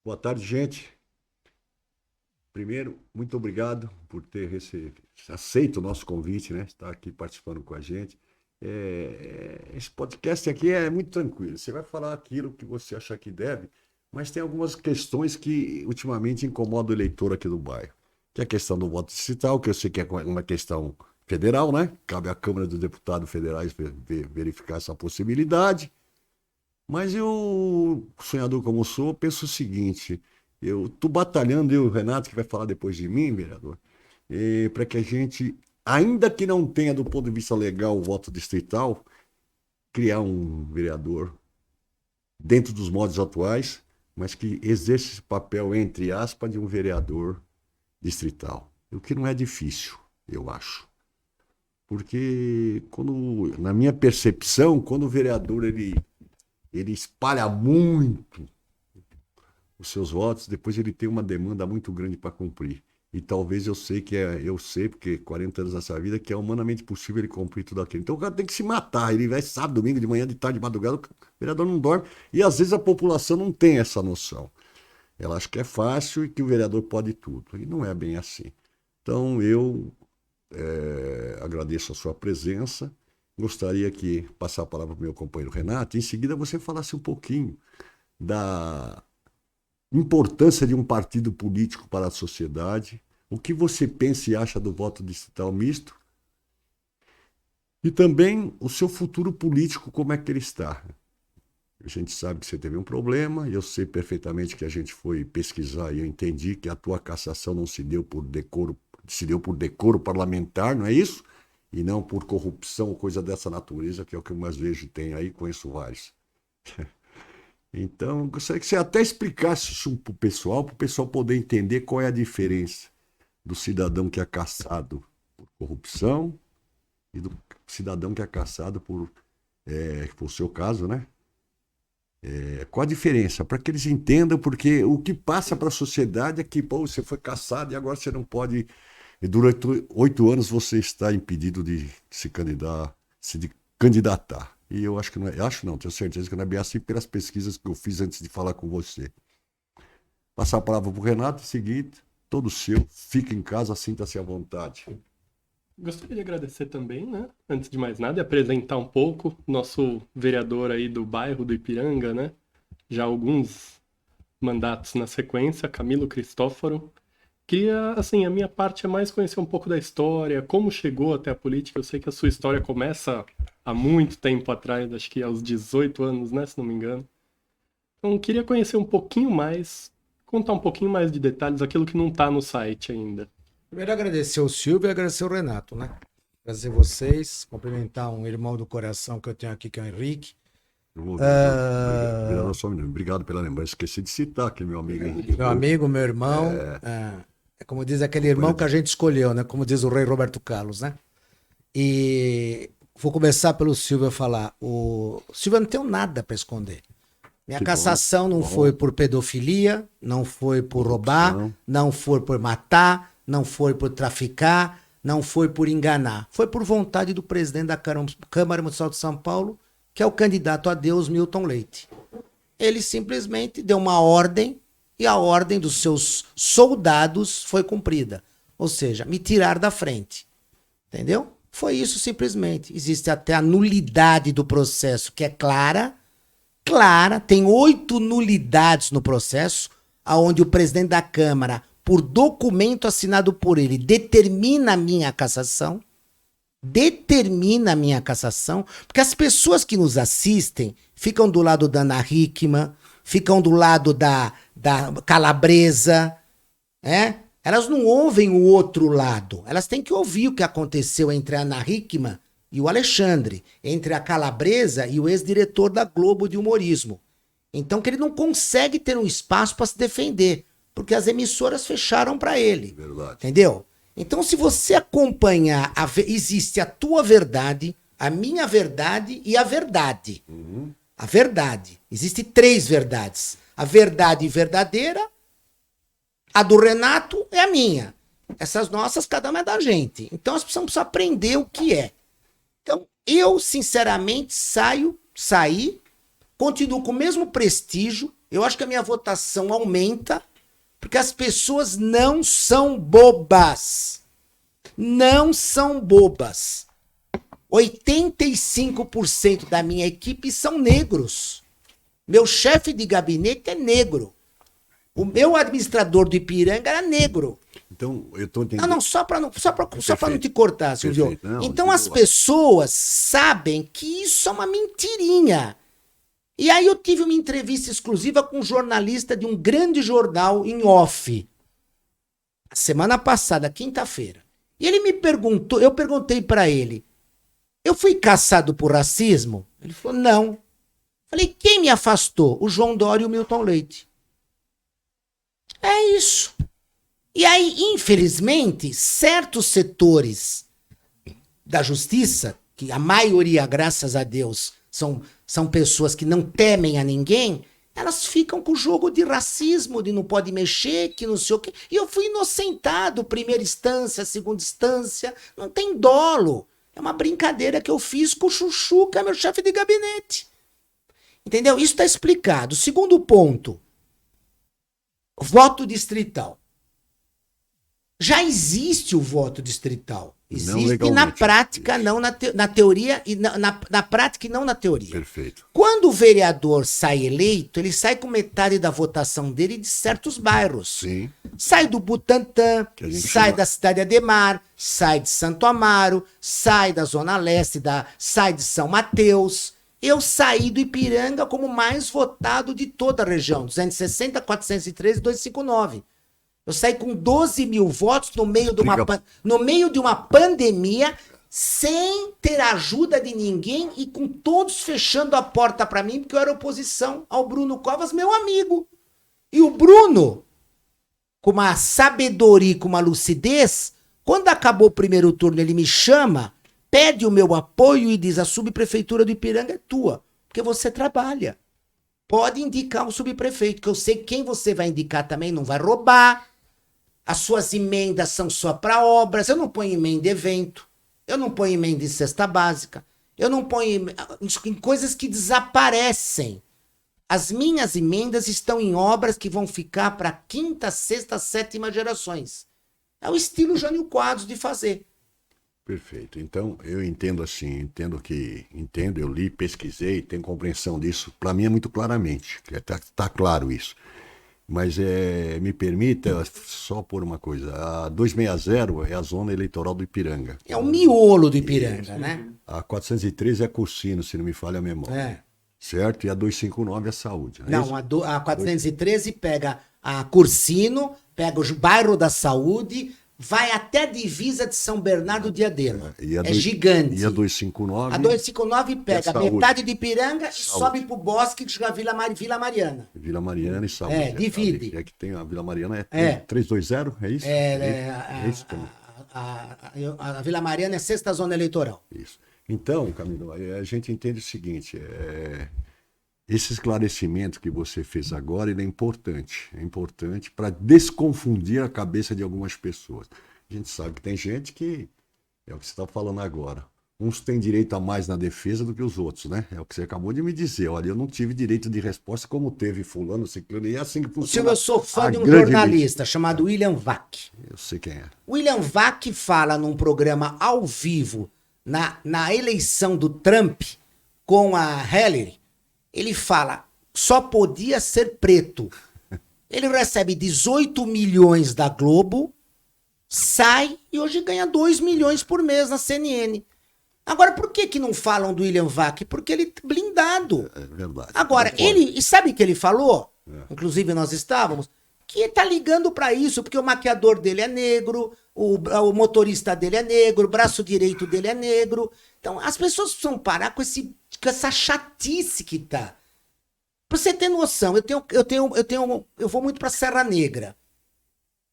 Boa tarde, gente. Primeiro, muito obrigado por ter aceito o nosso convite, né? Estar aqui participando com a gente. Esse podcast aqui é muito tranquilo. Você vai falar aquilo que você achar que deve, mas tem algumas questões que ultimamente incomodam o eleitor aqui do bairro. Que é a questão do voto distrital, que eu sei que é uma questão federal, né? Cabe à Câmara dos Deputados Federais verificar essa possibilidade. Mas eu, sonhador como sou, penso o seguinte: eu estou batalhando, eu e o Renato, que vai falar depois de mim, vereador, para que a gente, ainda que não tenha do ponto de vista legal o voto distrital, criar um vereador dentro dos modos atuais, mas que exerça esse papel, entre aspas, de um vereador distrital. O que não é difícil, eu acho. Porque, na minha percepção, quando o vereador ele espalha muito os seus votos, depois ele tem uma demanda muito grande para cumprir. E talvez eu sei, porque 40 anos nessa vida, que é humanamente possível ele cumprir tudo aquilo. Então o cara tem que se matar. Ele vai sábado, domingo, de manhã, de tarde, de madrugada, o vereador não dorme. E às vezes a população não tem essa noção. Ela acha que é fácil e que o vereador pode tudo. E não é bem assim. Então eu agradeço a sua presença. Gostaria que passar a palavra para o meu companheiro Renato. Em seguida você falasse um pouquinho da importância de um partido político para a sociedade, o que você pensa e acha do voto distrital misto e também o seu futuro político, como é que ele está. A gente sabe que você teve um problema, e eu sei perfeitamente que a gente foi pesquisar e eu entendi que a tua cassação não se deu por decoro, se deu por decoro parlamentar, não é isso? E não por corrupção ou coisa dessa natureza, que é o que eu mais vejo tem aí, conheço vários. Então, eu gostaria que você até explicasse isso para o pessoal poder entender qual é a diferença do cidadão que é caçado por corrupção e do cidadão que é caçado por o seu caso, né? Qual a diferença? Para que eles entendam, porque o que passa para a sociedade é que, pô, você foi caçado e agora você não pode. E durante 8 anos você está impedido de de candidatar. E eu acho que não é, acho não, tenho certeza que não é bem assim pelas pesquisas que eu fiz antes de falar com você. Passar a palavra para o Renato, seguinte, todo seu, fica em casa, sinta-se à vontade. Gostaria de agradecer também, né? Antes de mais nada, e apresentar um pouco nosso vereador aí do bairro do Ipiranga, né? Já alguns mandatos na sequência, Camilo Cristóforo. Queria, assim, a minha parte é mais conhecer um pouco da história, como chegou até a política. Eu sei que a sua história começa há muito tempo atrás, acho que aos 18 anos, né? Se não me engano. Então, queria conhecer um pouquinho mais, contar um pouquinho mais de detalhes, aquilo que não está no site ainda. Primeiro agradecer o Silvio e agradecer o Renato, né? Agradecer vocês, cumprimentar um irmão do coração que eu tenho aqui, que é o Henrique. Vereador, só um minuto. Obrigado pela lembrança. Esqueci de citar aqui, meu amigo Henrique. Meu amigo, meu irmão. É como diz aquele irmão que a gente escolheu, né? Como diz o rei Roberto Carlos, né? E vou começar pelo Silvio a falar. O Silvio, eu não tenho nada para esconder. Minha cassação não foi por pedofilia, não foi por roubar, não foi por matar, não foi por traficar, não foi por enganar. Foi por vontade do presidente da Câmara Municipal de São Paulo, que é o candidato a Deus, Milton Leite. Ele simplesmente deu uma ordem e a ordem dos seus soldados foi cumprida. Ou seja, me tirar da frente. Entendeu? Foi isso simplesmente. Existe até a nulidade do processo, que é clara, tem 8 nulidades no processo, aonde o presidente da Câmara, por documento assinado por ele, determina a minha cassação, porque as pessoas que nos assistem ficam do lado da Ana Hickman, ficam do lado da Calabresa, né? Elas não ouvem o outro lado, elas têm que ouvir o que aconteceu entre a Ana Hickman e o Alexandre, entre a Calabresa e o ex-diretor da Globo de humorismo. Então que ele não consegue ter um espaço para se defender, porque as emissoras fecharam para ele. Verdade. Entendeu? Então se você acompanhar, existe a tua verdade, a minha verdade e a verdade. A verdade. Existem 3 verdades. A verdade verdadeira, a do Renato é a minha. Essas nossas, cada uma é da gente. Então nós precisamos aprender o que é. Então, eu, sinceramente, saí continuo com o mesmo prestígio. Eu acho que a minha votação aumenta, porque as pessoas não são bobas. Não são bobas. 85% da minha equipe são negros. Meu chefe de gabinete é negro. O meu administrador do Ipiranga era negro. Então, eu estou entendendo. Não, só para não te cortar, Silvio. Não, então as pessoas sabem que isso é uma mentirinha. E aí eu tive uma entrevista exclusiva com um jornalista de um grande jornal em off. A semana passada, quinta-feira. E ele me perguntou, eu perguntei para ele, eu fui caçado por racismo? Ele falou, não. Falei, quem me afastou? O João Dória e o Milton Leite. É isso. E aí, infelizmente, certos setores da justiça, que a maioria, graças a Deus, são pessoas que não temem a ninguém, elas ficam com o jogo de racismo, de não pode mexer, que não sei o quê. E eu fui inocentado, primeira instância, segunda instância, não tem dolo. É uma brincadeira que eu fiz com o Chuchu, que é meu chefe de gabinete. Entendeu? Isso está explicado. Segundo ponto, voto distrital. Já existe o voto distrital. Existe na prática, não na teoria, e na prática e não na teoria. Perfeito. Quando o vereador sai eleito, ele sai com metade da votação dele de certos bairros. Sim. Sai do Butantã, sai da Cidade Ademar, sai de Santo Amaro, sai da Zona Leste, sai de São Mateus. Eu saí do Ipiranga como mais votado de toda a região, 260, 413 e 259. Eu saí com 12 mil votos no meio de uma pandemia, sem ter ajuda de ninguém e com todos fechando a porta para mim, porque eu era oposição ao Bruno Covas, meu amigo. E o Bruno, com uma sabedoria, com uma lucidez, quando acabou o primeiro turno, ele me chama, pede o meu apoio e diz, a subprefeitura do Ipiranga é tua, porque você trabalha. Pode indicar um subprefeito, que eu sei quem você vai indicar também não vai roubar. As suas emendas são só para obras. Eu não ponho emenda de evento. Eu não ponho emenda em cesta básica. Eu não ponho em coisas que desaparecem. As minhas emendas estão em obras que vão ficar para quinta, sexta, sétima gerações. É o estilo Jânio Quadros de fazer. Perfeito. Então, eu entendo assim, eu li, pesquisei, tenho compreensão disso. Para mim é muito claramente, tá claro isso. Mas me permita só por uma coisa, a 260 é a zona eleitoral do Ipiranga. É o miolo do Ipiranga, né? A 413 é Cursino, se não me falha a memória. É. Certo? E a 259 é Saúde. Não, a 413 pega a Cursino, pega o bairro da Saúde, vai até a divisa de São Bernardo de Diadema. Gigante. E a 259? A 259 pega metade de Ipiranga e Saúde. Sobe pro bosque de Vila Mariana. Vila Mariana e Saúde. Divide. É que tem a Vila Mariana, 320, é isso? É isso também. A Vila Mariana é a 6ª zona eleitoral. Isso. Então, Camilo, a gente entende o seguinte, esse esclarecimento que você fez agora, ele é importante para desconfundir a cabeça de algumas pessoas. A gente sabe que tem gente que, é o que você está falando agora, uns têm direito a mais na defesa do que os outros, né? É o que você acabou de me dizer, olha, eu não tive direito de resposta como teve fulano, ciclano, e é assim que funciona. Eu sou fã de um jornalista chamado William Vac. Eu sei quem é. William Vac fala num programa ao vivo, na eleição do Trump com a Hillary, ele fala, só podia ser preto. Ele recebe 18 milhões da Globo, sai e hoje ganha 2 milhões por mês na CNN. Agora, por que não falam do William Vac? Porque ele é blindado. É verdade. Agora, e sabe o que ele falou? Inclusive nós estávamos, que tá ligando para isso, porque o maquiador dele é negro, o motorista dele é negro, o braço direito dele é negro. Então, as pessoas precisam parar com essa chatice que tá. Pra você ter noção, eu vou muito pra Serra Negra.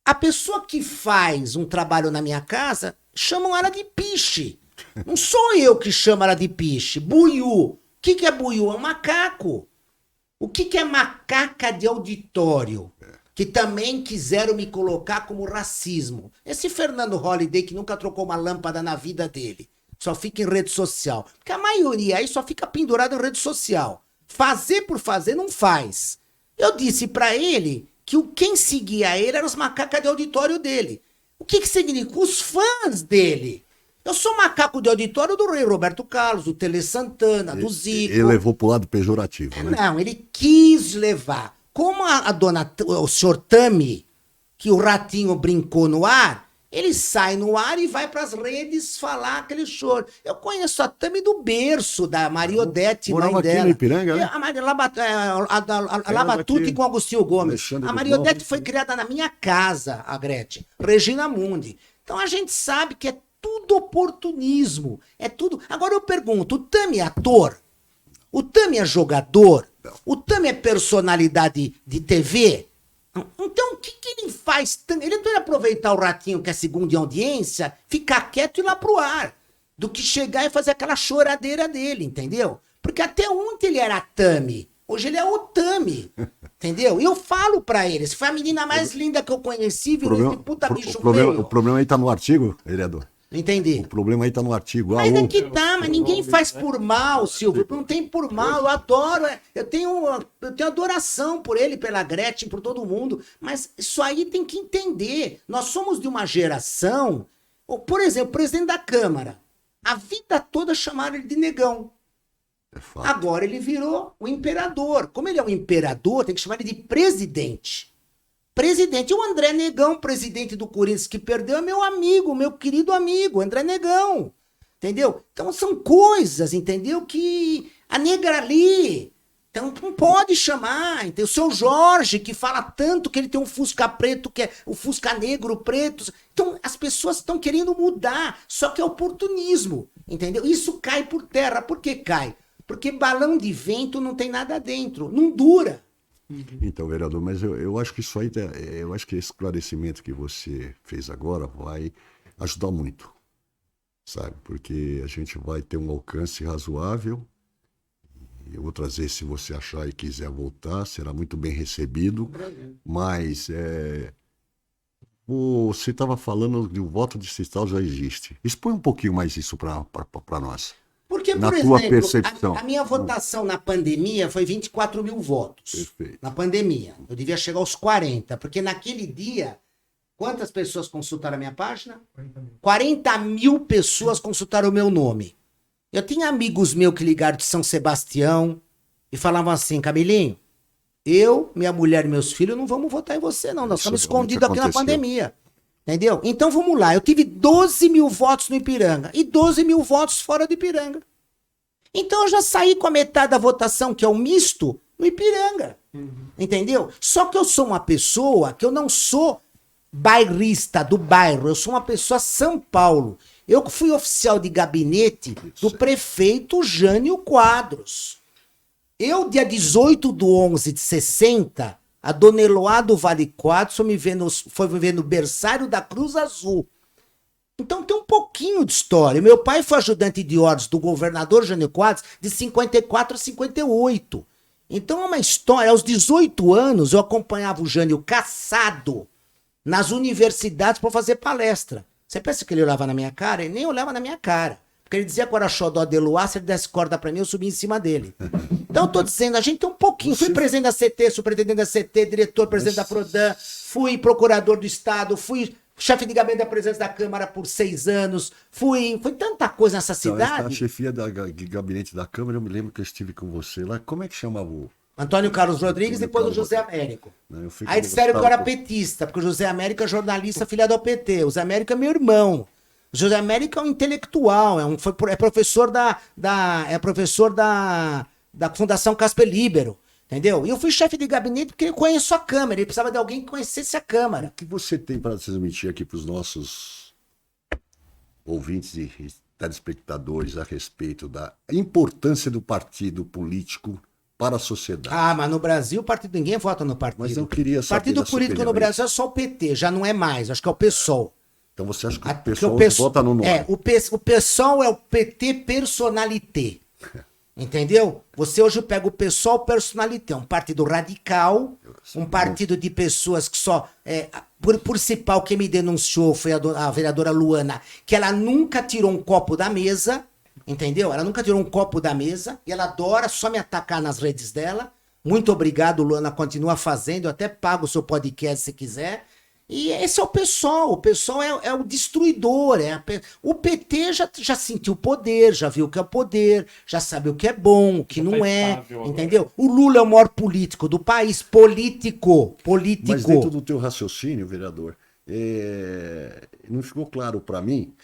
A pessoa que faz um trabalho na minha casa, chamam ela de piche. Não sou eu que chamo ela de piche. Buiú. O que é buiú? É um macaco. O que é macaca de auditório? Que também quiseram me colocar como racismo. Esse Fernando Holliday que nunca trocou uma lâmpada na vida dele. Só fica em rede social. Porque a maioria aí só fica pendurado em rede social. Fazer por fazer não faz. Eu disse pra ele que quem seguia ele eram os macacos de auditório dele. O que significa? Os fãs dele. Eu sou macaco de auditório do Rei Roberto Carlos, do Tele Santana, do Zico. Ele levou pro lado pejorativo, né? Não, ele quis levar. Como o senhor Tami, que o ratinho brincou no ar, ele sai no ar e vai pras redes falar aquele choro. Eu conheço a Tami do berço, da Maria Odete, mãe Morava aqui dela. no Ipiranga, né? A Labatute com Agostinho Gomes. Alexandre A do Maria Bloco. Odete foi criada na minha casa, a Gretchen. Regina Mundi. Então a gente sabe que é tudo oportunismo. É tudo. Agora eu pergunto: o Tami é ator? O Tami é jogador? O Tami é personalidade de TV? Então o que ele faz? Ele deve aproveitar o ratinho que é segundo em audiência, ficar quieto e ir lá pro ar, do que chegar e fazer aquela choradeira dele, entendeu? Porque até ontem ele era Tami, hoje ele é o Tami, entendeu? E eu falo pra ele, se foi a menina mais linda que eu conheci, virou esse puta bicho feio. O problema aí tá no artigo, vereador. Entendi. O problema aí tá no artigo. Mas é que tá, mas ninguém faz por mal, Silvio. Não tem por mal, eu adoro. Eu tenho adoração por ele, pela Gretchen, por todo mundo. Mas isso aí tem que entender. Nós somos de uma geração. Por exemplo, o presidente da Câmara. A vida toda chamaram ele de negão. É fato. Agora ele virou o imperador. Como ele é o imperador, tem que chamar ele de presidente. Presidente, o André Negão, presidente do Corinthians que perdeu, é meu amigo, meu querido amigo, André Negão, entendeu? Então são coisas, entendeu, que a negra ali, então não pode chamar, entendeu? O seu Jorge, que fala tanto que ele tem um Fusca preto, que é o Fusca negro preto, então as pessoas estão querendo mudar, só que é oportunismo, entendeu? Isso cai por terra. Por que cai? Porque balão de vento não tem nada dentro, não dura. Então, vereador, mas eu acho que isso aí, eu acho que esse esclarecimento que você fez agora vai ajudar muito, sabe? Porque a gente vai ter um alcance razoável. Eu vou trazer, se você achar e quiser voltar, será muito bem recebido. Mas você estava falando de o voto distrital já existe. Expõe um pouquinho mais isso para nós. Porque, Na por tua exemplo, percepção. a minha votação na pandemia foi 24 mil votos. Perfeito. Na pandemia. Eu devia chegar aos 40, porque naquele dia, quantas pessoas consultaram a minha página? 40 mil pessoas consultaram o meu nome. Eu tinha amigos meus que ligaram de São Sebastião e falavam assim: Camilinho, eu, minha mulher e meus filhos não vamos votar em você, não. Nós estamos escondidos aqui na pandemia. Entendeu? Então vamos lá. Eu tive 12 mil votos no Ipiranga e 12 mil votos fora do Ipiranga. Então eu já saí com a metade da votação, que é o misto, no Ipiranga. Entendeu? Só que eu sou uma pessoa que eu não sou bairrista do bairro. Eu sou uma pessoa São Paulo. Eu fui oficial de gabinete do prefeito Jânio Quadros. Eu, dia 18/11/60, a dona Eloá do Vale Quadros foi me ver no berçário da Cruz Azul. Então tem um pouquinho de história. Meu pai foi ajudante de ordens do governador Jânio Quadros de 54 a 58. Então é uma história. Aos 18 anos eu acompanhava o Jânio caçado nas universidades para fazer palestra. Você pensa que ele olhava na minha cara? Ele nem olhava na minha cara. Porque ele dizia que eu era xodó de Eloá, se ele desse corda pra mim, eu subia em cima dele. Então eu tô dizendo, a gente tem um pouquinho. Fui presidente da CT, superintendente da CT, diretor, presidente da Prodan, fui procurador do Estado, fui chefe de gabinete da presidência da Câmara por 6 anos, fui tanta coisa nessa cidade. A chefia de gabinete da Câmara, eu me lembro que eu estive com você lá. Como é que chamava o... Antônio Carlos Rodrigues, depois o José Américo. Aí disseram que eu era petista, porque o José Américo é jornalista filiado ao PT. O José Américo é meu irmão. O José Américo é um intelectual, é professor da Fundação Casper Libero, entendeu? E eu fui chefe de gabinete porque eu conheço a Câmara, ele precisava de alguém que conhecesse a Câmara. O que você tem para transmitir aqui para os nossos ouvintes e telespectadores a respeito da importância do partido político para a sociedade? Ah, mas no Brasil, ninguém vota no partido. Mas eu queria saber. Partido político no Brasil é só o PT, já não é mais, acho que é o PSOL. Então você acha que o pessoal vota no nome? O PSOL é o PT Personalité. Entendeu? Você hoje pega o PSOL Personalité, um partido radical, um partido de pessoas que só... por principal, quem me denunciou foi a vereadora Luana, que ela nunca tirou um copo da mesa, Entendeu? Ela nunca tirou um copo da mesa e ela adora só me atacar nas redes dela. Muito obrigado, Luana, continua fazendo, eu até pago o seu podcast se quiser. E esse é o PSOL é o destruidor. O PT já sentiu poder, já viu o que é poder, já sabe o que é bom, o que Já não tá é, estável agora. entendeu? O Lula é o maior político do país, político. Mas dentro do teu raciocínio, vereador, não ficou claro para mim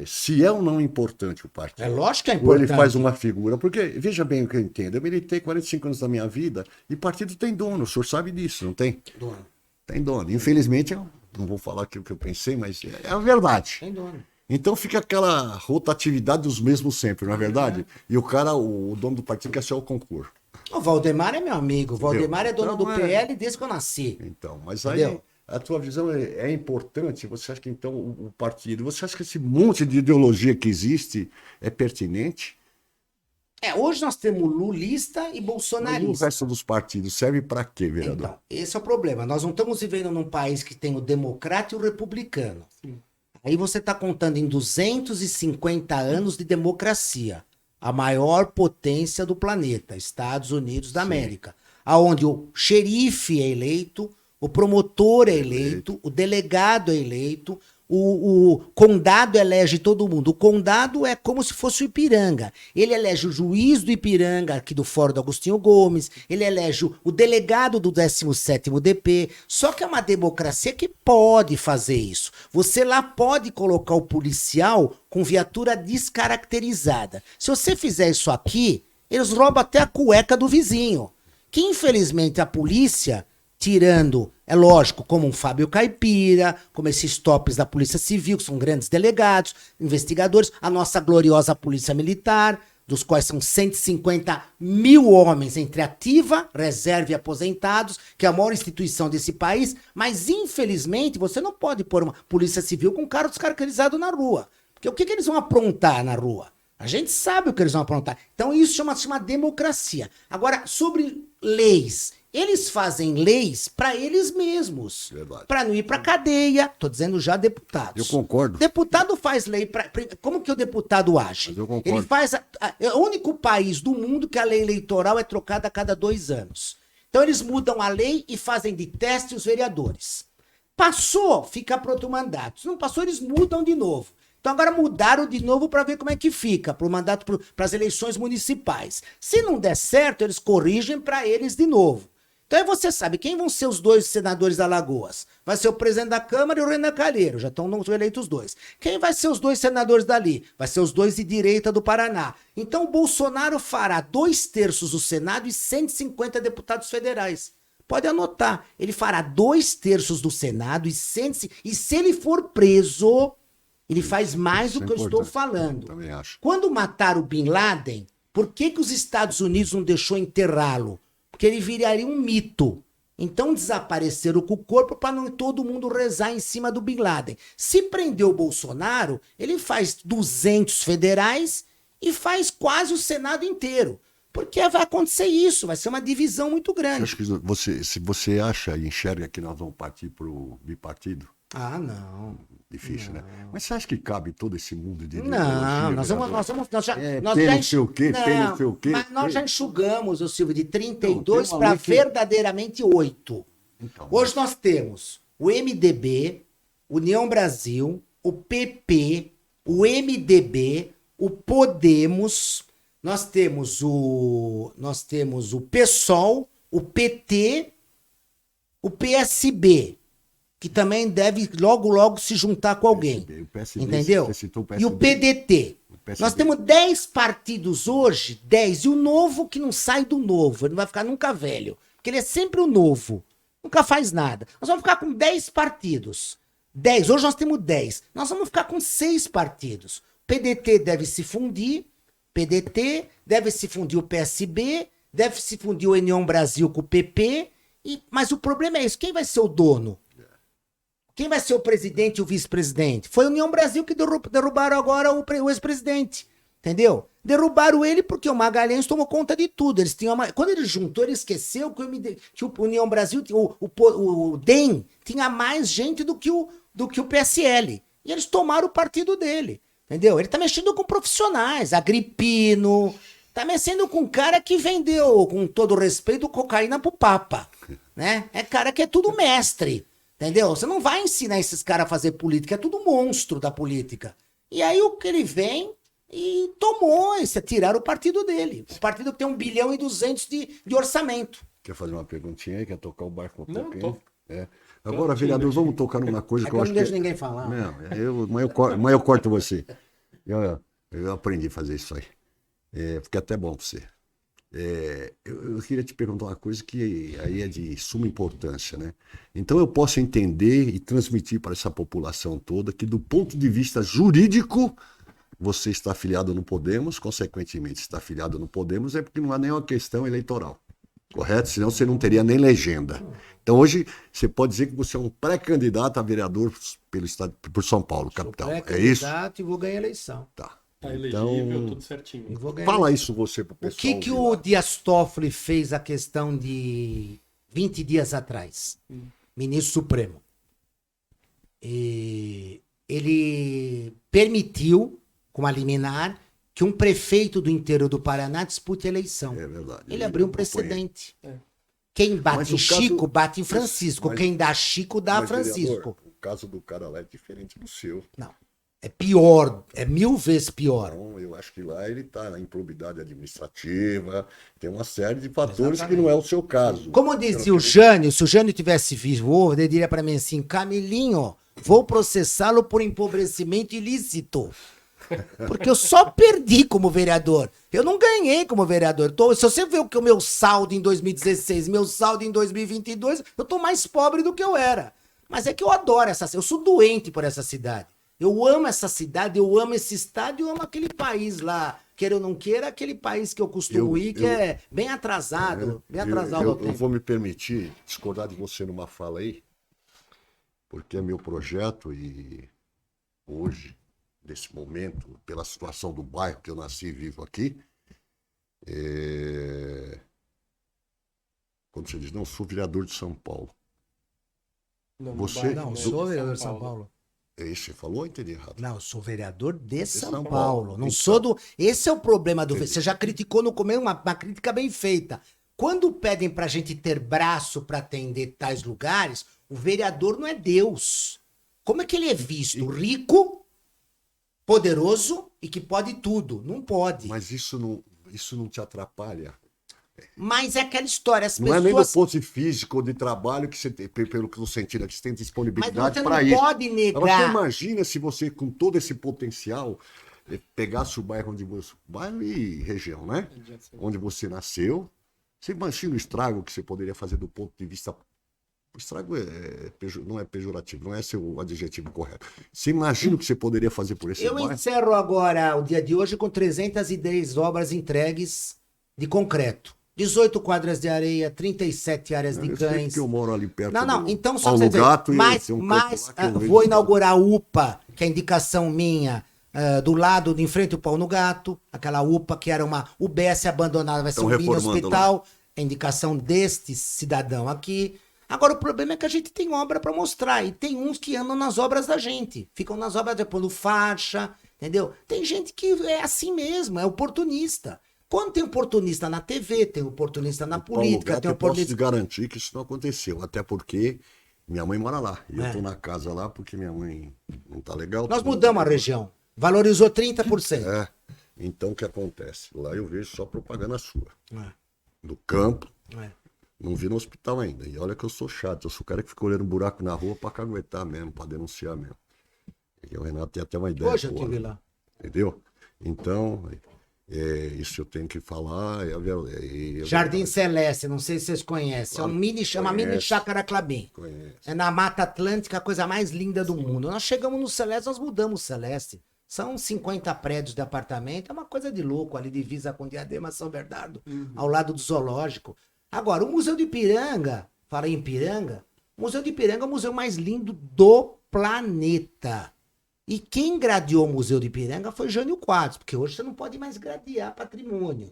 se é ou não importante o partido. É lógico que é Ou importante. ele faz uma figura. Porque, veja bem o que eu entendo, eu militei 45 anos da minha vida e partido tem dono, o senhor sabe disso, não tem? Dono. Tem dono. Infelizmente, eu não vou falar aquilo que eu pensei, mas é a verdade. Tem dono. Então fica aquela rotatividade dos mesmos sempre, não é verdade? E o cara, o dono do partido, quer ser o concurso. O Valdemar é meu amigo. O Valdemar é dono Então, do PL desde que eu nasci. Então, mas Entendeu? aí a tua visão é importante. Você acha que então o partido, você acha que esse monte de ideologia que existe é pertinente? Hoje nós temos lulista e Mas e o bolsonarista. resto dos partidos serve para quê, vereador? Então, esse é o problema. Nós não estamos vivendo num país que tem o democrata e o republicano. Aí você está contando em 250 anos de democracia. A maior potência do planeta, Estados Unidos da América. Aonde o xerife é eleito, o promotor é eleito, o delegado é eleito, o condado elege todo mundo. O condado é como se fosse o Ipiranga. Ele elege o juiz do Ipiranga, aqui do Fórum do Agostinho Gomes. Ele elege o delegado do 17º DP. Só que é uma democracia que pode fazer isso. Você lá pode colocar o policial com viatura descaracterizada. Se você fizer isso aqui, eles roubam até a cueca do vizinho. Que infelizmente a polícia, tirando, é lógico, como um Fábio Caipira, como esses tops da Polícia Civil, que são grandes delegados, investigadores, a nossa gloriosa Polícia Militar, dos quais são 150 mil homens entre ativa, reserva e aposentados, que é a maior instituição desse país, mas infelizmente você não pode pôr uma Polícia Civil com um cara descaracterizado na rua. Porque o que eles vão aprontar na rua? A gente sabe o que eles vão aprontar. Então isso chama-se uma democracia. Agora, sobre leis. Eles fazem leis para eles mesmos. Para não ir para cadeia. Tô dizendo já deputados. Eu concordo. Deputado faz lei para... Como que o deputado age? Mas eu concordo. Ele faz... É o único país do mundo que a lei eleitoral é trocada a cada 2 anos. Então eles mudam a lei e fazem de teste os vereadores. Passou, fica para outro mandato. Se não passou, eles mudam de novo. Então agora mudaram de novo para ver como é que fica para o mandato, para as eleições municipais. Se não der certo, eles corrigem para eles de novo. Então aí você sabe quem vão ser os 2 senadores da Alagoas. Vai ser o presidente da Câmara e o Renan Calheiro, já estão eleitos os 2. Quem vai ser os 2 senadores dali? Vai ser os 2 de direita do Paraná. Então o Bolsonaro fará 2/3 do Senado e 150 deputados federais. Pode anotar, ele fará 2/3 do Senado e se ele for preso... Ele faz mais do que eu estou falando. Também acho. Quando mataram o Bin Laden, por que os Estados Unidos não deixou enterrá-lo? Porque ele viraria um mito. Então desapareceram com o corpo para não todo mundo rezar em cima do Bin Laden. Se prender o Bolsonaro, ele faz 200 federais e faz quase o Senado inteiro. Porque vai acontecer isso, vai ser uma divisão muito grande. Acho que se você acha e enxerga que nós vamos partir para o bipartido, Ah, não. difícil, né? Mas você acha que cabe todo esse mundo de Não, ideologia, nós vereador? já, tem não sei o quê, tem não sei o quê. Mas nós já enxugamos, o Silvio, de 32 Não, tem uma para lei que- verdadeiramente 8. Então, Hoje nós temos o MDB, União Brasil, o PP, o MDB, o Podemos, nós temos o PSOL, o PT, o PSB, que também deve logo se juntar com alguém. o PSB, Entendeu? você citou o E o PSB. PDT. PSB. Nós temos 10 partidos hoje, 10, e o novo que não sai do novo, ele não vai ficar nunca velho, porque ele é sempre o novo, nunca faz nada. Nós vamos ficar com 10 partidos. 10, hoje nós temos 10. Nós vamos ficar com 6 partidos. PDT deve se fundir, PDT, deve se fundir o PSB, deve se fundir o União Brasil com o PP, mas o problema é isso, quem vai ser o dono? Quem vai ser o presidente e o vice-presidente? Foi a União Brasil que derrubaram agora o ex-presidente. Entendeu? Derrubaram ele porque o Magalhães tomou conta de tudo. Eles tinham quando ele juntou, ele esqueceu que o União Brasil, o DEM, tinha mais gente do que o PSL. E eles tomaram o partido dele. Entendeu? Ele tá mexendo com profissionais, Agripino, tá mexendo com um cara que vendeu, com todo respeito, cocaína pro Papa, né? É cara que é tudo mestre, entendeu? Você não vai ensinar esses caras a fazer política, é tudo monstro da política. E aí o que ele vem e tomou, tiraram o partido dele. O partido que tem 1 bilhão e 200 de orçamento. Quer fazer uma perguntinha aí? Quer tocar o barco um Não, pouquinho? tô. É. Agora, vereador, vamos tocar numa coisa É que que eu eu acho não deixo que... ninguém falar. Não, mas eu corto você. Eu aprendi a fazer isso aí. Fica até bom para você. Eu queria te perguntar uma coisa que aí é de suma importância, né? Então eu posso entender e transmitir para essa população toda que do ponto de vista jurídico você está afiliado no Podemos, consequentemente está afiliado no Podemos é porque não há nenhuma questão eleitoral, correto? Senão você não teria nem legenda. Então hoje você pode dizer que você é um pré-candidato a vereador pelo estado, por São Paulo, capital. É isso? Pré-candidato e vou ganhar a eleição. Tá. Tá elegível, tudo certinho. E vou ganhar Fala a isso você pro O pessoal. que ouvir o lá. Dias Toffoli fez a questão de 20 dias atrás? Ministro Supremo. Ele permitiu, com a liminar, que um prefeito do interior do Paraná dispute a eleição. É verdade. Ele abriu um acompanhei. precedente. Quem bate Mas em o caso- Chico, bate em Francisco. mas- Quem dá Chico, dá Mas, Francisco. vereador, o caso do cara lá é diferente do seu. Não. É pior, é 1000 vezes pior. Então, eu acho que lá ele está na improbidade administrativa, tem uma série de fatores que não é o seu caso. Como dizia o Jânio, se o Jânio tivesse vivo, ele diria pra mim assim, Camilinho, vou processá-lo por empobrecimento ilícito. Porque eu só perdi como vereador. Eu não ganhei como vereador. Se você vê o meu saldo em 2016, meu saldo em 2022, eu tô mais pobre do que eu era. Mas é que eu adoro essa cidade. Eu sou doente por essa cidade. Eu amo essa cidade, eu amo esse estado, eu amo aquele país lá. Queira ou não queira, aquele país que eu costumo ir, que é bem atrasado. Bem atrasado ao eu tempo. vou me permitir discordar de você numa fala aí, porque é meu projeto e hoje, nesse momento, pela situação do bairro que eu nasci e vivo aqui, quando você diz, não, sou vereador de São Paulo. Não, Você- no bairro, Não, né, sou de vereador de São Paulo. É isso que você falou ou entendi errado? Não, eu sou vereador de São São Paulo. Paulo. Não Então. sou do. Esse é o problema do. Entendi. Você já criticou no começo uma crítica bem feita. Quando pedem pra gente ter braço pra atender tais lugares, o vereador não é Deus. Como é que ele é visto? Rico, poderoso e que pode tudo. Não pode. Mas isso não te atrapalha. Mas é aquela história. As Não é nem do pessoas. ponto de físico ou de trabalho que você tem, pelo que eu sentindo aqui, você tem Mas disponibilidade você para não isso. pode Agora, você negar. imagina se você, com todo esse potencial, pegasse o bairro onde você. Bairro e região, né? Onde você nasceu. Você imagina o estrago que você poderia fazer do ponto de vista. O estrago não é pejorativo, não é seu adjetivo correto. Você imagina o que você poderia fazer por esse Eu bairro? encerro agora o dia de hoje com 310 obras entregues de concreto. 18 quadras de areia, 37 áreas de Eu sei cães. porque eu moro ali perto Não, do então só Paulo pra você dizer, Gato e mas, tem um campo mas lá que eu vejo vou de inaugurar a UPA, que é indicação minha, do lado, em frente ao Paulo Gato, aquela UPA que era uma UBS abandonada, vai ser Estão um mini reformando hospital, é indicação deste cidadão aqui. Agora, o problema é que a gente tem obra para mostrar, e tem uns que andam nas obras da gente, ficam nas obras depois do faixa, entendeu? Tem gente que é assim mesmo, é oportunista. Quando tem oportunista na TV, tem oportunista na Paulo política, Gato, tem eu posso te oportunista... garantir que isso não aconteceu, até porque minha mãe mora lá. E eu É. tô na casa lá porque minha mãe não tá legal. Nós todo mundo mudamos a tá região, valorizou 30%. É. Então o que acontece? Lá eu vejo só propaganda sua. É, Do campo, é. não vi no hospital ainda. E olha que eu sou chato, eu sou o cara que fica olhando buraco na rua pra caguetar mesmo, pra denunciar mesmo. E o Renato tem até uma ideia. Hoje eu boa, estive né? lá. Entendeu? Então, isso eu tenho que falar. Jardim Celeste, não sei se vocês conhecem. É uma mini Conheço. chácara Clabim. Conheço. É na Mata Atlântica, a coisa mais linda do mundo. Nós chegamos no Celeste, nós mudamos o Celeste. São 50 prédios de apartamento, é uma coisa de louco ali, divisa com Diadema, São Bernardo, ao lado do zoológico. Agora, o Museu de Ipiranga, falei em Ipiranga, o Museu de Ipiranga é o museu mais lindo do planeta. E quem gradeou o Museu de Ipiranga foi Jânio Quadros, porque hoje você não pode mais gradear patrimônio,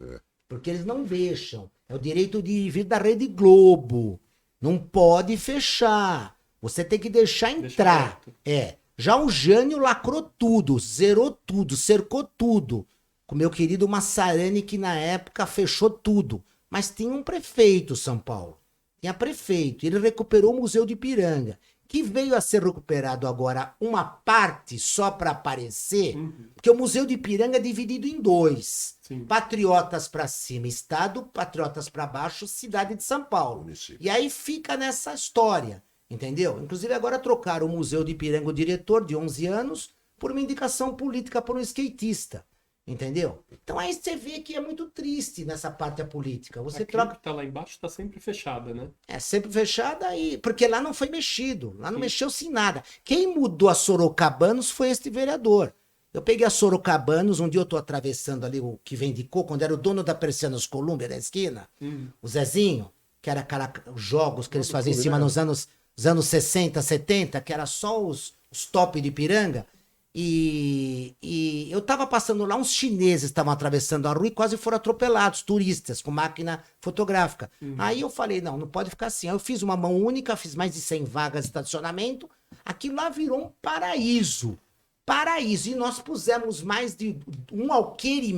porque eles não deixam. É o direito de vir da Rede Globo. Não pode fechar. Você tem que deixar entrar. aberto. É. Já o Jânio lacrou tudo, zerou tudo, cercou tudo. Com o meu querido Massarani, que na época fechou tudo. Mas tinha um prefeito, São Paulo. Tinha prefeito. Ele recuperou o Museu de Ipiranga, que veio a ser recuperado agora uma parte só para aparecer, porque o Museu de Ipiranga é dividido em dois. Sim. Patriotas para cima, Estado, patriotas para baixo, cidade de São Paulo. Município. E aí fica nessa história, entendeu? Inclusive agora trocaram o Museu de Ipiranga, o diretor de 11 anos, por uma indicação política por um skatista. Entendeu? Então aí você vê que é muito triste nessa parte da política. Você Aquilo troca. que tá lá embaixo tá sempre fechada, né? É sempre fechada aí. Porque lá não foi mexido. Lá não mexeu-se em nada. Quem mudou a Sorocabanos foi este vereador. Eu peguei a Sorocabanos, um dia eu tô atravessando ali o que vendicou, quando era o dono da Persianos Colômbia da esquina, o Zezinho, que era aquela, os jogos que eles faziam em cima nos anos 60, 70, que era só os top de Ipiranga. E eu tava passando lá, uns chineses estavam atravessando a rua e quase foram atropelados, turistas, com máquina fotográfica. Aí eu falei, não pode ficar assim. Aí eu fiz uma mão única, fiz mais de 100 vagas de estacionamento. Aquilo lá virou um paraíso. Paraíso. E nós pusemos mais de 1,5 alqueire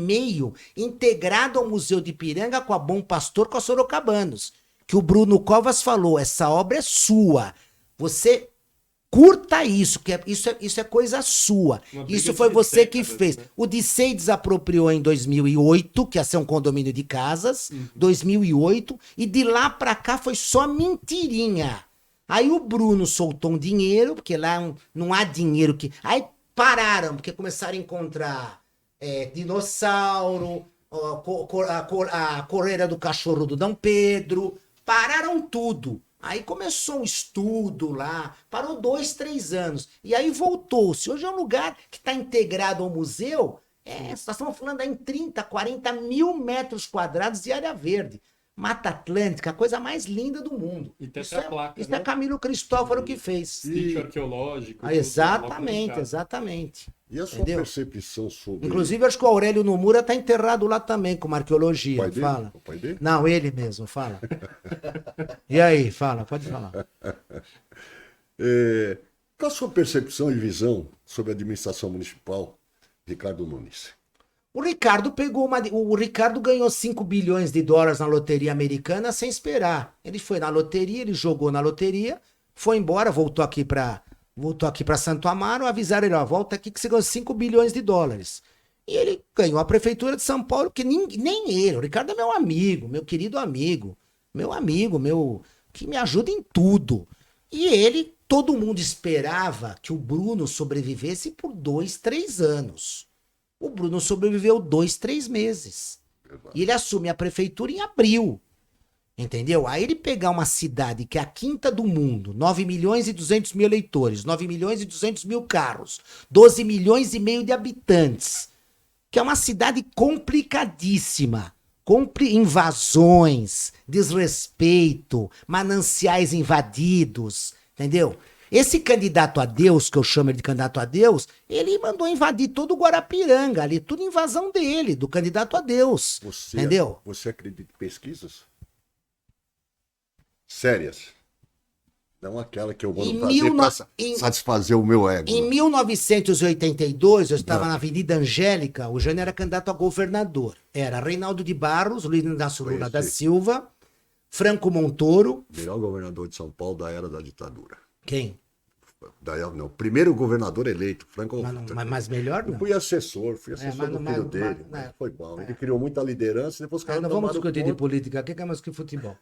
integrado ao Museu de Ipiranga com a Bom Pastor, com a Sorocabanos. Que o Bruno Covas falou, essa obra é sua. Você... curta isso, que isso é coisa sua. Isso foi você que fez. Né? O Dicey desapropriou em 2008, que ia ser um condomínio de casas, 2008, e de lá pra cá foi só mentirinha. Aí o Bruno soltou um dinheiro, porque lá não há dinheiro que... Aí pararam, porque começaram a encontrar dinossauro, a coleira do cachorro do Dom Pedro, pararam tudo. Aí começou um estudo lá, parou 2, 3 anos. E aí voltou-se. Hoje é um lugar que está integrado ao museu. Nós estamos falando aí em 30, 40 mil metros quadrados de área verde. Mata Atlântica, a coisa mais linda do mundo. E tem até a placa, isso né? é Camilo Cristófaro que fez. Sítio arqueológico. Exatamente, exatamente. E a sua Entendeu? percepção sobre... Inclusive, acho que o Aurélio Nomura está enterrado lá também, com uma arqueologia. O pai dele? Fala. O pai dele? Não, ele mesmo, fala. E aí, fala, pode falar. Qual a sua percepção e visão sobre a administração municipal, Ricardo Nunes? O Ricardo o Ricardo ganhou 5 bilhões de dólares na loteria americana sem esperar. Ele foi na loteria, ele jogou na loteria, foi embora, voltou aqui para Santo Amaro, avisaram ele, ó, volta aqui que você ganhou 5 bilhões de dólares. E ele ganhou a prefeitura de São Paulo, que nem ele. O Ricardo é meu amigo, meu querido amigo, que me ajuda em tudo. E ele, todo mundo esperava que o Bruno sobrevivesse por 2, 3 anos. O Bruno sobreviveu 2, 3 meses. E ele assume a prefeitura em abril. Entendeu? Aí ele pegar uma cidade que é a quinta do mundo, 9 milhões e 200 mil eleitores, 9 milhões e 200 mil carros, 12 milhões e meio de habitantes, que é uma cidade complicadíssima. Invasões, desrespeito, mananciais invadidos, entendeu? Esse candidato a Deus, que eu chamo ele de candidato a Deus, ele mandou invadir todo o Guarapiranga ali, tudo invasão dele, do candidato a Deus, entendeu? Você acredita em pesquisas sérias? Não aquela que eu vou fazer para satisfazer o meu ego. Em 1982, eu estava na Avenida Angélica, o Jânio era candidato a governador. Era Reinaldo de Barros, Luiz Inácio Lula da Silva, Franco Montoro. Melhor governador de São Paulo da era da ditadura. Quem? Não, primeiro governador eleito, Franco. Mas melhor não. Eu fui assessor do filho dele. Foi bom. Ele criou muita liderança e depois os caras não vamos discutir de política aqui, que é mais que futebol.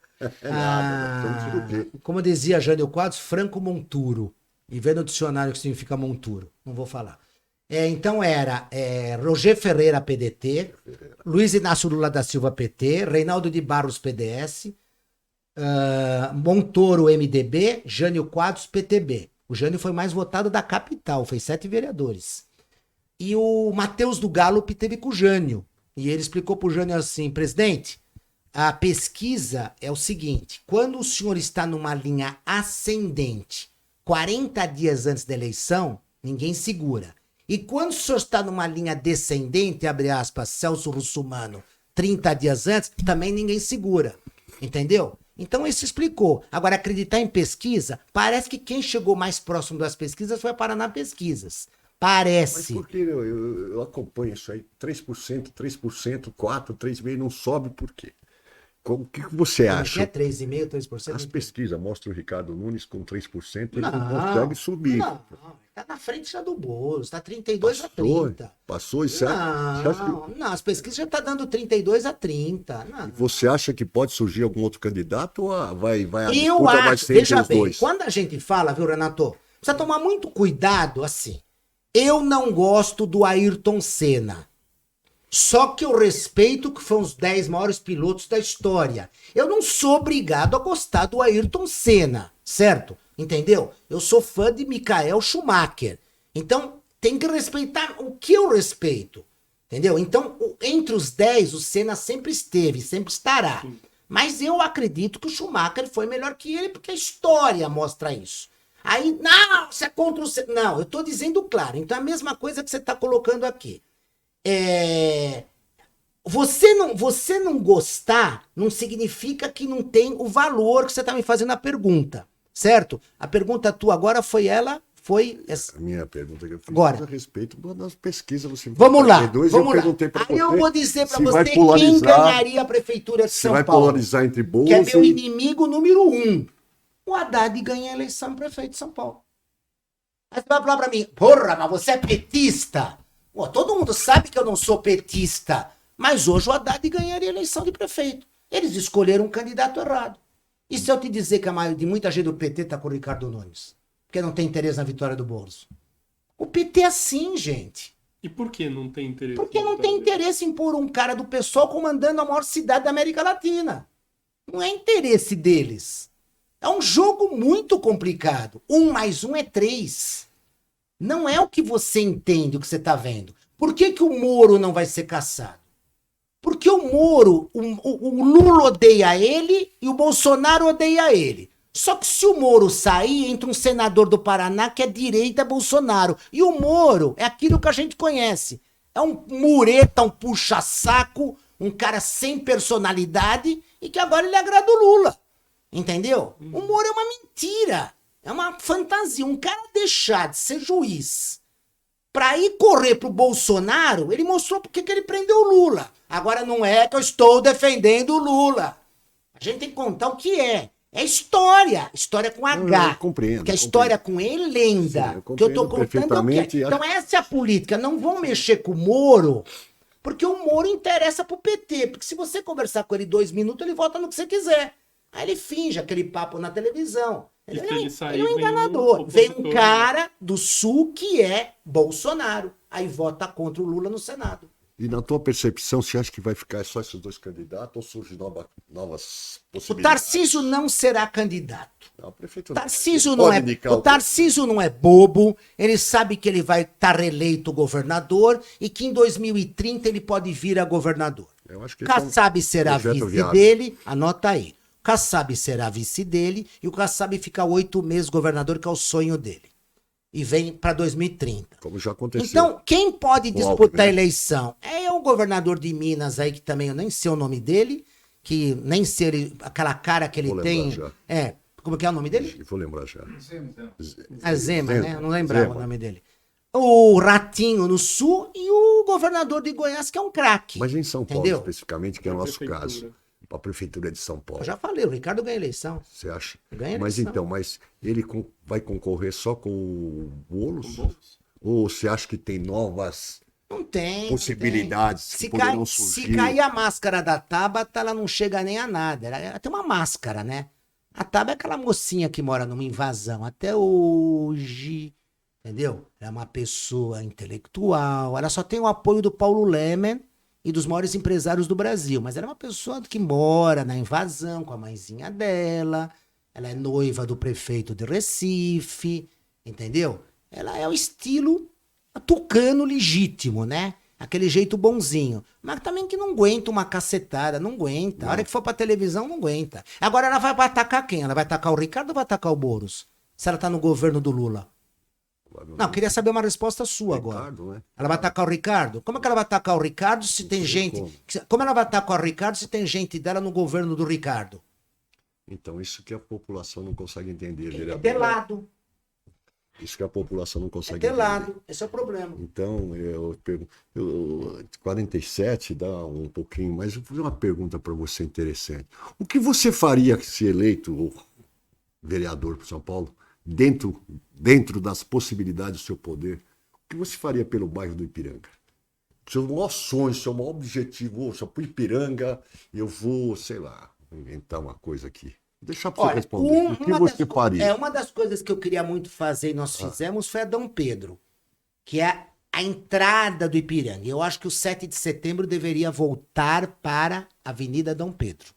Como dizia Jânio Quadros, Franco Monturo. E vê no dicionário o que significa monturo. Não vou falar. Então era Roger Ferreira, PDT, Luiz Inácio Lula da Silva, PT, Reinaldo de Barros, PDS, Montoro, MDB, Jânio Quadros, PTB. O Jânio foi mais votado da capital, fez 7 vereadores. E o Matheus do Gallup teve com o Jânio. E ele explicou para o Jânio assim, presidente, a pesquisa é o seguinte, quando o senhor está numa linha ascendente, 40 dias antes da eleição, ninguém segura. E quando o senhor está numa linha descendente, abre aspas, Celso Russomano, 30 dias antes, também ninguém segura. Entendeu? Então isso explicou. Agora, acreditar em pesquisa, parece que quem chegou mais próximo das pesquisas foi a Paraná Pesquisas. Mas Parece. por que eu acompanho isso aí? 3%, 3%, 4%, 3,5%, não sobe por quê? O que você Como é que é? acha? 3,5%, 3%? As pesquisas mostram o Ricardo Nunes com 3%, ele não Não, consegue subir. não. Tá na frente já do Boulos, tá 32 a Passou, 30. passou, e você acha que Não, as pesquisas já tá dando 32 a 30. Não. você acha que pode surgir algum outro candidato ou a Eu disputa vai acho, ser entre veja os bem, dois? quando a gente fala, viu, Renato, precisa tomar muito cuidado assim. Eu não gosto do Ayrton Senna. Só que eu respeito que foram os 10 maiores pilotos da história. Eu não sou obrigado a gostar do Ayrton Senna, certo? Entendeu? Eu sou fã de Michael Schumacher. Então, tem que respeitar o que eu respeito. Entendeu? Então, entre os 10, o Senna sempre esteve, sempre estará. Mas eu acredito que o Schumacher foi melhor que ele, porque a história mostra isso. Aí, não, você é contra o Senna. Não, eu tô dizendo claro. Então, é a mesma coisa que você tá colocando aqui. Você não gostar não significa que não tem o valor que você tá me fazendo a pergunta, certo? A pergunta tua agora foi A minha pergunta que eu fiz Agora. a respeito das pesquisas. Você Vamos lá, 42, vamos eu lá. perguntei para Aí eu você vou dizer pra se vai você quem polarizar, ganharia a prefeitura de se São vai Paulo, polarizar entre que é Boulos meu e... inimigo número 1. O Haddad ganha a eleição prefeito de São Paulo. Aí você vai falar pra mim, porra, mas você é petista. Pô, todo mundo sabe que eu não sou petista. Mas hoje o Haddad ganharia a eleição de prefeito. Eles escolheram um candidato errado. E se eu te dizer que a maioria de muita gente do PT tá com o Ricardo Nunes? Porque não tem interesse na vitória do Boulos. O PT é assim, gente. E por que não tem interesse? Porque não tem interesse em pôr um cara do PSOL comandando a maior cidade da América Latina. Não é interesse deles. É um jogo muito complicado. 1 mais 1 é 3. Não é o que você entende, o que você está vendo. Por que o Moro não vai ser caçado? Porque o Moro, o Lula odeia ele e o Bolsonaro odeia ele. Só que se o Moro sair, entra um senador do Paraná que é direita Bolsonaro. E o Moro é aquilo que a gente conhece. É um mureta, um puxa-saco, um cara sem personalidade e que agora ele agrada o Lula. Entendeu? O Moro é uma mentira. É uma fantasia. Um cara deixar de ser juiz pra ir correr pro Bolsonaro, ele mostrou porque que ele prendeu o Lula. Agora não é que eu estou defendendo o Lula. A gente tem que contar o que é. É história. História com H. Eu compreendo. Porque a história com E lenda. Sim, eu que eu tô compreendo contando é o que é. perfeitamente. Então essa é a política. Não vão mexer com o Moro, porque o Moro interessa pro PT. Porque se você conversar com ele 2 minutos, ele vota no que você quiser. Aí ele finge aquele papo na televisão. E se Ele ele sair, é um vem um enganador. Vem um opositor, cara do Sul que é Bolsonaro. Aí vota contra o Lula no Senado. E na tua percepção, você acha que vai ficar só esses dois candidatos ou surgem novas O possibilidades? Tarcísio não será candidato. Não, o prefeito O não. Tarcísio Ele não pode é, indicar o Tarcísio não é bobo, ele sabe que ele vai estar reeleito governador e que em 2030 ele pode vir a governador. Eu acho que esse é um Kassab será projeto vice viável. dele, anota aí. Kassab será vice dele e o Kassab fica 8 meses governador, que é o sonho dele. E vem para 2030. Como já aconteceu. Então, quem pode Com disputar a Alckmin, né? eleição? É o governador de Minas aí, que também eu nem sei o nome dele, que nem sei aquela cara que ele Vou tem. lembrar já. É, como que é o nome dele? Eu vou lembrar já. É Zema, né? Eu não lembrava Zema. o nome dele. O Ratinho no Sul e o governador de Goiás, que é um craque. Mas em São Paulo, Entendeu? especificamente, que é o Pra nosso prefeitura. caso, para a Prefeitura de São Paulo. Eu já falei, o Ricardo ganha eleição. Você acha? Ganha Mas eleição. então, ele vai concorrer só com o Boulos? Com Boulos? Ou você acha que tem novas Não tem. possibilidades não que tem. poderão Se surgir? cair a máscara da Tabata, ela não chega nem a nada. Ela tem uma máscara, né? A Tabata é aquela mocinha que mora numa invasão até hoje. Entendeu? Ela é uma pessoa intelectual. Ela só tem o apoio do Paulo Lemen e dos maiores empresários do Brasil. Mas ela é uma pessoa que mora na invasão com a mãezinha dela. Ela é noiva do prefeito de Recife. Entendeu? Ela é o estilo tucano legítimo, né? Aquele jeito bonzinho. Mas também que não aguenta uma cacetada, não aguenta. A hora que for pra televisão, não aguenta. Agora ela vai atacar quem? Ela vai atacar o Ricardo ou vai atacar o Boulos? Se ela tá no governo do Lula. Não, eu queria saber uma resposta sua agora. Ricardo, né? Ela vai atacar o Ricardo? Como é que ela vai atacar o Ricardo se tem sei gente... como. Como ela vai atacar o Ricardo se tem gente dela no governo do Ricardo? Então, isso que a população não consegue entender, É vereador. telado. Isso que a população não É consegue entender. telado. Esse é o problema. Então, eu pergunto, 47 dá um pouquinho, mas eu vou fazer uma pergunta para você interessante. O que você faria se eleito vereador para São Paulo, dentro das possibilidades do seu poder, o que você faria pelo bairro do Ipiranga? Seu maior sonho, seu maior objetivo, só para o Ipiranga, eu vou, sei lá, inventar uma coisa aqui. Deixar para você responder. O que você faria? Uma das coisas que eu queria muito fazer e nós fizemos foi a Dom Pedro, que é a entrada do Ipiranga. Eu acho que o 7 de setembro deveria voltar para a Avenida Dom Pedro.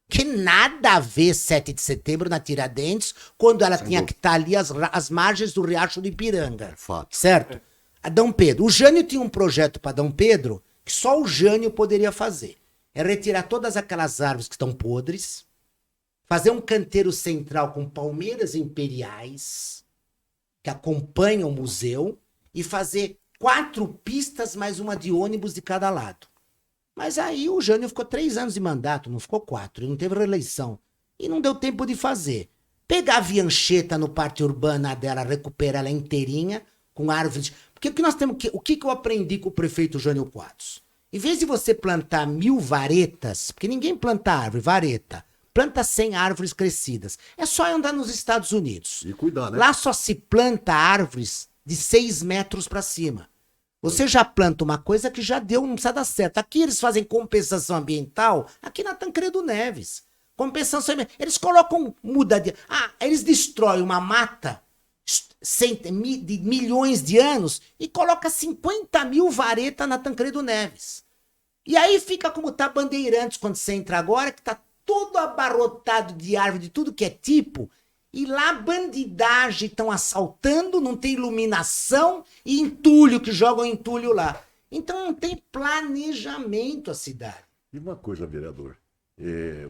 Que nada a ver 7 de setembro na Tiradentes, quando ela tinha que estar ali às margens do Riacho do Ipiranga. É fato. Certo? A Dom Pedro. O Jânio tinha um projeto para Dom Pedro que só o Jânio poderia fazer. É retirar todas aquelas árvores que estão podres, fazer um canteiro central com palmeiras imperiais que acompanham o museu e fazer 4 pistas mais uma de ônibus de cada lado. Mas aí o Jânio ficou 3 anos de mandato, não ficou 4, ele não teve reeleição. E não deu tempo de fazer. Pegar a Viancheta no parte urbana dela, recuperar ela inteirinha, com árvores. Porque o que nós temos que. O que eu aprendi com o prefeito Jânio Quadros? Em vez de você plantar 1000 varetas, porque ninguém planta árvore, vareta. Planta 100 árvores crescidas. É só andar nos Estados Unidos. E cuidar, né? Lá só se planta árvores de 6 metros para cima. Você já planta uma coisa que já deu, não precisa dar certo. Aqui eles fazem compensação ambiental, aqui na Tancredo Neves. Compensação ambiental. Eles colocam, eles destroem uma mata de milhões de anos e coloca 50.000 varetas na Tancredo Neves. E aí fica como tá Bandeirantes quando você entra agora, que tá todo abarrotado de árvore de tudo que é tipo. E lá bandidagem estão assaltando, não tem iluminação e entulho, que jogam entulho lá. Então não tem planejamento a cidade. E uma coisa, vereador,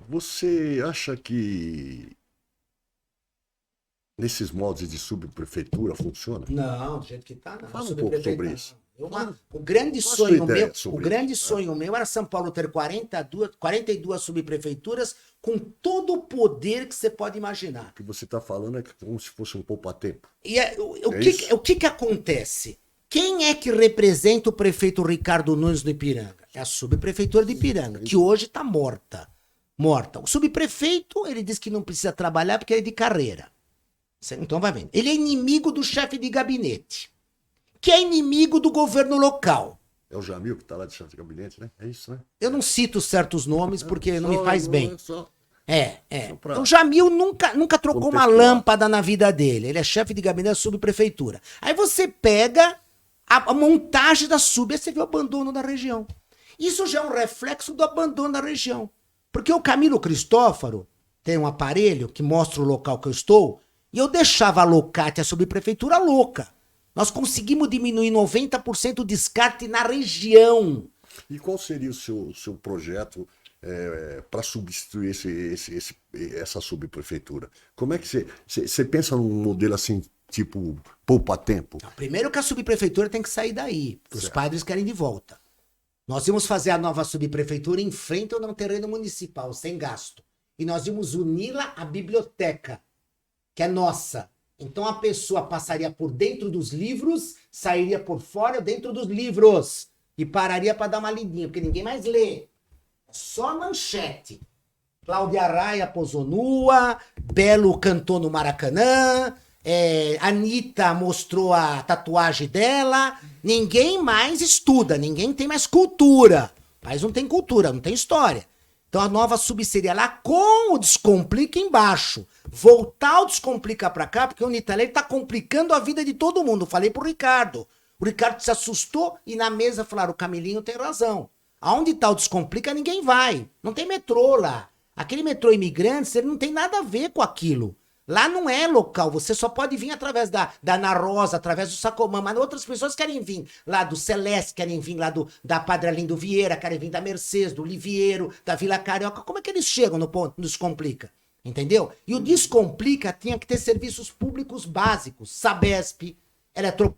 você acha que nesses moldes de subprefeitura funciona? Não, do jeito que tá, não. Fala um pouco sobre isso. O grande sonho meu era São Paulo ter 42 subprefeituras com todo o poder que você pode imaginar. O que você está falando é como se fosse um poupa-tempo. E o que acontece? Quem é que representa o prefeito Ricardo Nunes do Ipiranga? É a subprefeitura de Ipiranga, que hoje está morta. O subprefeito, ele diz que não precisa trabalhar porque ele é de carreira. Então vai vendo. Ele é inimigo do chefe de gabinete, que é inimigo do governo local. É o Jamil que está lá de chefe de gabinete, né? É isso, né? Eu não cito certos nomes porque não me faz bem. Só pra... Então, o Jamil nunca trocou uma lâmpada na vida dele. Ele é chefe de gabinete da subprefeitura. Aí você pega a montagem da sub e você vê o abandono da região. Isso já é um reflexo do abandono da região. Porque o Camilo Cristófaro tem um aparelho que mostra o local que eu estou e eu deixava a Locate, a subprefeitura, louca. Nós conseguimos diminuir 90% o descarte na região. E qual seria o seu projeto para substituir essa subprefeitura? Como é que você pensa num modelo assim, tipo poupa-tempo? Primeiro que a subprefeitura tem que sair daí. Os padres querem de volta. Nós íamos fazer a nova subprefeitura em frente ao terreno municipal, sem gasto. E nós íamos uni-la à biblioteca, que é nossa. Então a pessoa passaria por dentro dos livros, sairia por fora dentro dos livros e pararia para dar uma lidinha, porque ninguém mais lê. Só manchete. Cláudia Raia posou nua, Belo cantou no Maracanã, Anitta mostrou a tatuagem dela. Ninguém mais estuda, ninguém tem mais cultura. Mas não tem cultura, não tem história. Então a nova sub seria lá com o Descomplica embaixo. Voltar o Descomplica pra cá, porque o Nitalé tá complicando a vida de todo mundo. Falei pro Ricardo. O Ricardo se assustou e na mesa falaram, o Camilinho tem razão. Aonde tá o Descomplica, ninguém vai. Não tem metrô lá. Aquele metrô Imigrantes, ele não tem nada a ver com aquilo. Lá não é local, você só pode vir através da Ana Rosa, através do Sacomã, mas outras pessoas querem vir lá do Celeste, querem vir lá da Padre Arlindo Vieira, querem vir da Mercedes, do Liviero, da Vila Carioca. Como é que eles chegam no Descomplica? Entendeu? E o Descomplica tinha que ter serviços públicos básicos, Sabesp,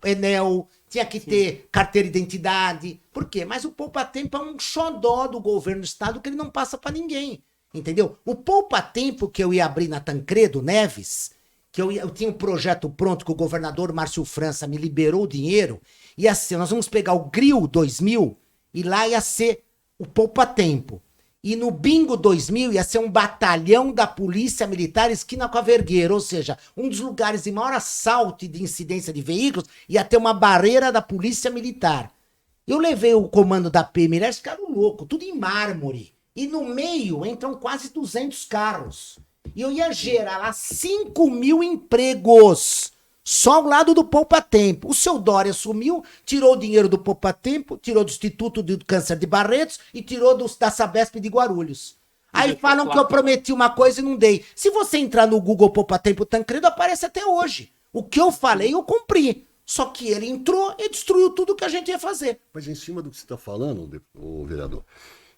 Enel, tinha que ter carteira de identidade. Por quê? Mas o poupa-tempo é um xodó do governo do estado que ele não passa para ninguém. entendeu? O poupa-tempo que eu ia abrir na Tancredo Neves, que eu tinha um projeto pronto que o governador Márcio França me liberou o dinheiro, ia ser, nós vamos pegar o Grill 2000 e lá ia ser o poupa-tempo. E no Bingo 2000 ia ser um batalhão da Polícia Militar esquina com a Vergueira, ou seja, um dos lugares de maior assalto e de incidência de veículos ia ter uma barreira da Polícia Militar. Eu levei o comando da PM, eles ficaram loucos, tudo em mármore. E no meio entram quase 200 carros. E eu ia gerar lá 5 mil empregos. Só ao lado do poupa-tempo. O seu Dória sumiu, tirou o dinheiro do poupa-tempo, tirou do Instituto do Câncer de Barretos e tirou da Sabesp de Guarulhos. Aí falam que eu prometi uma coisa e não dei. Se você entrar no Google Poupa-Tempo Tancredo, aparece até hoje. O que eu falei, eu cumpri. Só que ele entrou e destruiu tudo que a gente ia fazer. Mas em cima do que você está falando, o vereador,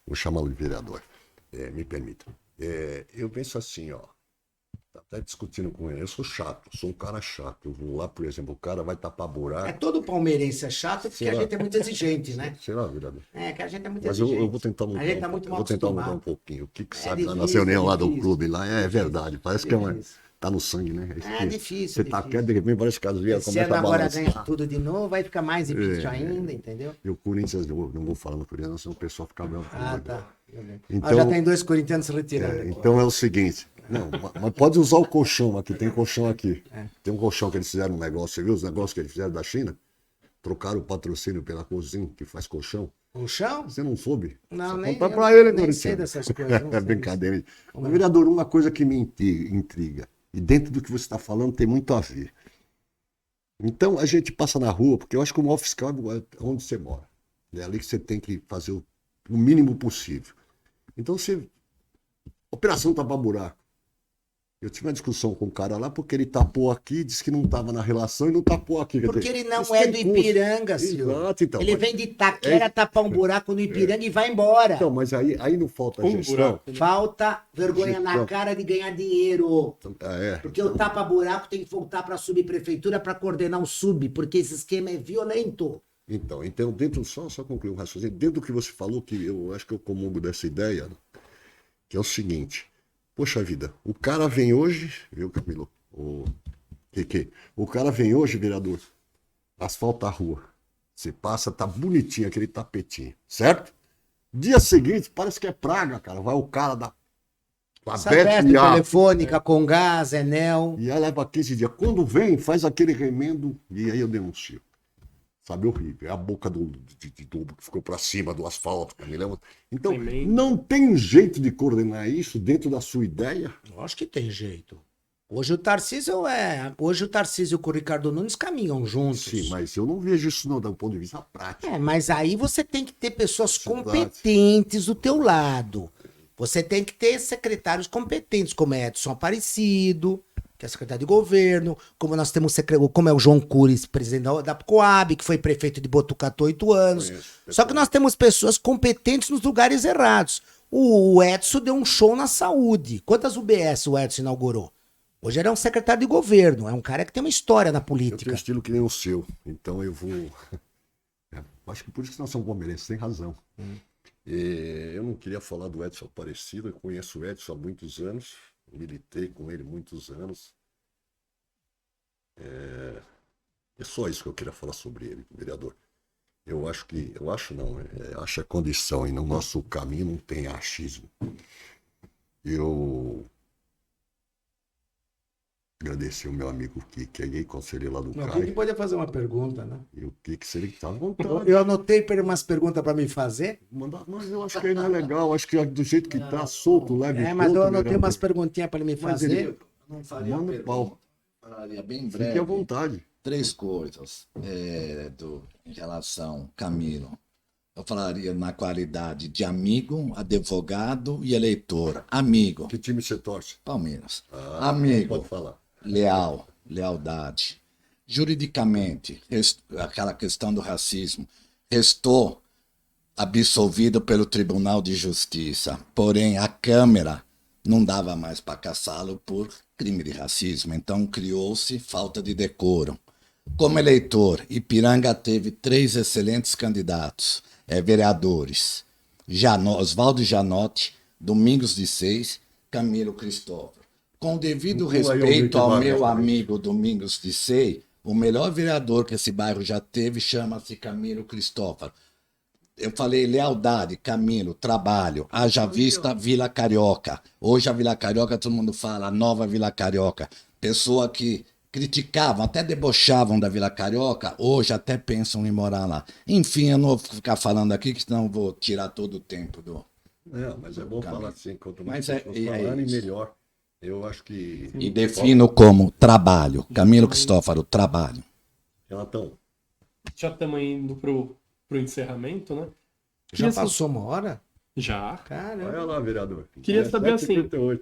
vou chamá-lo de vereador, me permita. Eu penso assim, ó. Tá até discutindo com ele. Eu sou chato, sou um cara chato. Eu vou lá, por exemplo, o cara vai tapar buraco. Todo palmeirense é chato porque Sei a lá. gente é muito exigente, né? Sei lá, vereador. Que a gente é muito Mas exigente. eu vou tentar mudar. A gente tá muito mal vou tentar mudar acostumado. um pouquinho. O que É sabe lá na difícil, reunião lá do difícil. clube lá? É verdade. Parece que Difícil. tá no sangue, né? É difícil, Você tá difícil. quieto, de repente várias casas Esse começa ano a agora balançar. ganha tudo de novo, vai ficar mais difícil É. ainda, entendeu? E o Corinthians, eu não vou falar no Corinthians, senão o pessoal fica bravo. Tá. Então, Já tem 2 corintianos se retirando. então é o seguinte. Não, mas pode usar o colchão aqui, tem colchão aqui. Tem um colchão que eles fizeram um negócio, você viu os negócios que eles fizeram da China? Trocaram o patrocínio pela cozinha, que faz colchão. O chão? Você não soube? Não, Só nem- contar eu pra ele, nem Corinthians. sei dessas coisas, não É sei brincadeira. Mas, vereador, uma coisa que me intriga, e dentro do que você está falando tem muito a ver. Então, a gente passa na rua, porque eu acho que o maior fiscal é onde você mora. É ali que você tem que fazer o mínimo possível. Então, você... Operação tapar buraco. Eu tive uma discussão com o cara lá, porque ele tapou aqui, disse que não estava na relação e não tapou aqui. Quer Porque dizer, ele não isso é tem do custo. Ipiranga, senhor. Exato, então. Ele mas- vem de Itaquera tapar um buraco no Ipiranga e vai embora. Então, mas aí não falta Um gestão. buraco. Falta vergonha na Gestão. cara de ganhar dinheiro. Ah, Porque o tapa-buraco tem que voltar para a subprefeitura para coordenar o sub, porque esse esquema é violento. Então dentro, só concluir um raciocínio, dentro do que você falou, que eu acho que eu comungo dessa ideia, que é o seguinte, poxa vida, o cara vem hoje, viu, Camilo? O cara vem hoje, vereador, asfalta a rua, você passa, tá bonitinho aquele tapetinho, certo? Dia seguinte, parece que é praga, cara, vai o cara da Sabesp, Telefônica, Congás, Enel. e aí leva 15 dias. Quando vem, faz aquele remendo e aí eu denuncio. Sabe, horrível. É a boca do tubo que ficou para cima do asfalto. Me lembra? Então, Remendo. não tem jeito de coordenar isso dentro da sua ideia? Acho que tem jeito. Hoje o Tarcísio e o Ricardo Nunes caminham juntos. Sim, mas eu não vejo isso não, do ponto de vista prático. Mas aí você tem que ter pessoas Verdade. competentes do teu lado. Você tem que ter secretários competentes, como é Edson Aparecido, que é secretário de governo, como nós temos como é o João Cures, presidente da Coab, que foi prefeito de Botucatu há 8 anos. Conheço, Só que nós temos pessoas competentes nos lugares errados. O Edson deu um show na saúde. Quantas UBS o Edson inaugurou? Hoje ele é um secretário de governo, é um cara que tem uma história na Eu tenho um política. estilo que nem o seu, então eu vou... acho que por isso que nós somos palmeirenses, tem razão. Eu não queria falar do Edson Aparecido, eu conheço o Edson há muitos anos, militei com ele muitos anos. É só isso que eu queria falar sobre ele, vereador. Acho é condição, e no nosso caminho não tem achismo. Eu agradecer o meu amigo Kiki, aí, conselheiro lá do Não, CAI. quem podia fazer uma pergunta, né? E o Kiki, se ele tá à vontade. Eu anotei umas perguntas para me fazer. Mas eu acho que aí não é legal, acho que do jeito que tá, solto, leve. Mas eu solto, anotei vereador. umas perguntinhas para ele me Mas fazer. ele- Não faria Manda o pergunta, pau. falaria bem Fique breve. à vontade. 3 coisas em relação Camilo. Eu falaria na qualidade de amigo, advogado e eleitor. Amigo, Que time você torce? Palmeiras. Ah, Amigo, Pode falar. lealdade. Juridicamente, aquela questão do racismo, restou absolvido pelo Tribunal de Justiça. Porém, a Câmara não dava mais para caçá-lo por crime de racismo. Então, criou-se falta de decoro. Como eleitor, Ipiranga teve 3 excelentes candidatos, vereadores. Oswaldo Janotti, Domingos de Seis, Camilo Cristófaro. Com o devido Aí eu vi respeito que ao vai, meu né? amigo Domingos de Seis, o melhor vereador que esse bairro já teve chama-se Camilo Cristófaro. Eu falei lealdade, Camilo, trabalho, haja vista Vila Carioca. Hoje a Vila Carioca, todo mundo fala, a nova Vila Carioca. Pessoa que criticavam, até debochavam da Vila Carioca, hoje até pensam em morar lá. Enfim, eu não vou ficar falando aqui, que senão eu vou tirar todo o tempo do... Não, mas é bom falar assim, quanto mais Mas pessoas é falarem, isso. melhor. Eu acho que... E defino como trabalho. Camilo Cristófaro, trabalho. Renatão, Já estamos indo pro encerramento, né? Já Queria passou uma hora? Já. Caramba. olha lá, vereador. Queria saber assim, 7h58.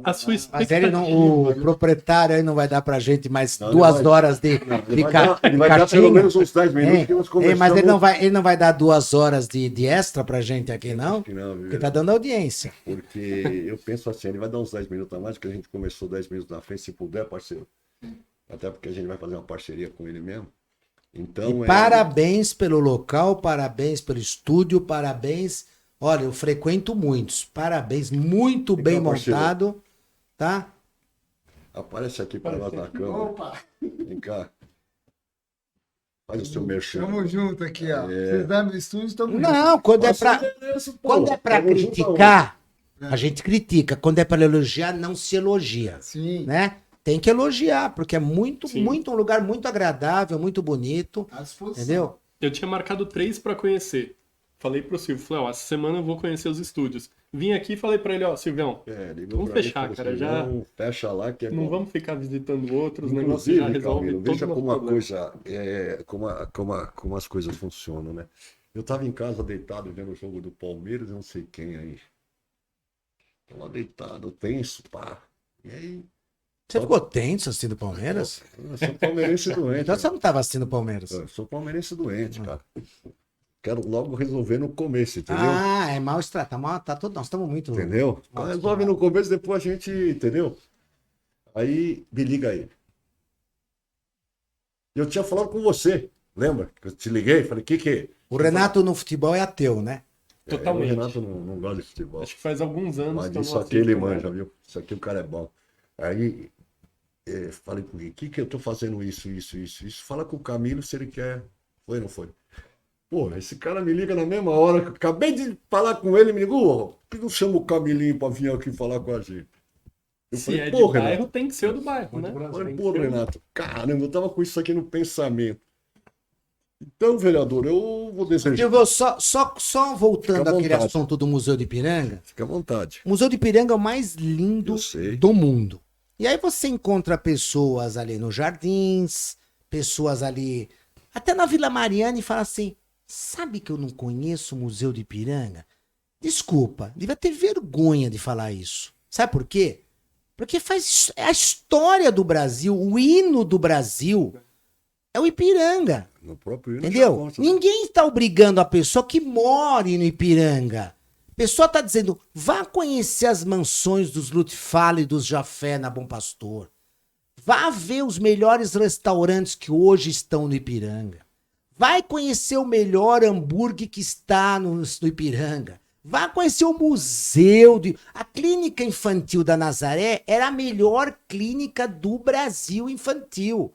a sua Mas expectativa. ele não, o proprietário aí não vai dar pra gente mais Não, 2 ele vai- horas de Ele vai dar cartinha? pelo menos uns 10 minutos Hein? que nós Ei, conversamos. mas ele não vai dar 2 horas de extra pra gente aqui, não? Que não, Porque viu? tá dando audiência. Porque eu penso assim, ele vai dar uns 10 minutos a mais, que a gente começou 10 minutos na frente, se puder, parceiro. Até porque a gente vai fazer uma parceria com ele mesmo. Então, E parabéns pelo local, parabéns pelo estúdio, parabéns. Olha, eu frequento muitos. Parabéns, muito bem cá, parceiro. montado, tá? aparece aqui para nós na câmera. Opa, Vem cá. Faz o seu merchan. tamo junto aqui, ó. É. Vocês dando o estúdio, tamo junto. Não, quando é Passa pra, o endereço, pô. quando é pra Tamo junto criticar, a gente critica. Quando é pra elogiar, não se elogia, Sim, né? Tem que elogiar, porque é muito, Sim. muito um lugar muito agradável, muito bonito, à disposição. entendeu? Eu tinha marcado 3 pra conhecer. Falei pro Silvio, falei, ó, essa semana eu vou conhecer os estúdios. Vim aqui e falei pra ele, ó, Silvião, Ligou Vamos pra mim e fechar, falou cara, assim, já- não, fecha lá que é não bom. vamos ficar visitando outros, o negócio já Inclusive, resolve Camilo, todo veja o como nosso uma problema. coisa, como as coisas funcionam, né? Eu tava em casa deitado vendo o jogo do Palmeiras, eu não sei quem aí. Tô lá deitado, tenso, pá. E aí, Você ficou tenso assistindo o Palmeiras? eu sou palmeirense doente. Então você não tava assistindo o Palmeiras. Eu sou palmeirense doente, cara. Quero logo resolver no começo, entendeu? Ah, é mal estratégia. Tá todo, nós estamos muito. Entendeu? Então resolve no começo, depois a gente, entendeu? Aí me liga aí. Eu tinha falado com você, lembra? Que eu te liguei, falei, que é? O Renato no futebol é ateu, né? Totalmente. O Renato não gosta de futebol. Acho que faz alguns anos Mas que eu isso não aqui ele assisto, né? manja, viu? Isso aqui o cara é bom. Aí falei com ele, que eu tô fazendo isso? Fala com o Camilo se ele quer. Foi ou não foi? Pô, esse cara me liga na mesma hora que eu acabei de falar com ele, me ligou, por que não chama o Camilinho pra vir aqui falar com a gente? Eu Se falei, é de pô, bairro, Renato. tem que ser o do bairro, né? Eu falei, Tem que pô, ser o- Renato, caramba, eu tava com isso aqui no pensamento. Então, vereador, eu vou desejar. Eu vou só voltando Fica à àquele vontade. assunto do Museu de Ipiranga. Fica à vontade. O Museu de Ipiranga é o mais lindo Eu sei. do mundo. E aí você encontra pessoas ali nos jardins, pessoas ali, até na Vila Mariana, e fala assim: sabe que eu não conheço o Museu de Ipiranga? Desculpa, devia ter vergonha de falar isso. Sabe por quê? Porque é a história do Brasil, o hino do Brasil é o Ipiranga. No próprio hino já Entendeu? consta, né? Ninguém está obrigando a pessoa que more no Ipiranga. A pessoa está dizendo, vá conhecer as mansões dos Lutfala e dos Jafé na Bom Pastor. Vá ver os melhores restaurantes que hoje estão no Ipiranga. Vai conhecer o melhor hambúrguer que está no Ipiranga. Vá conhecer o museu. A clínica infantil da Nazaré era a melhor clínica do Brasil infantil.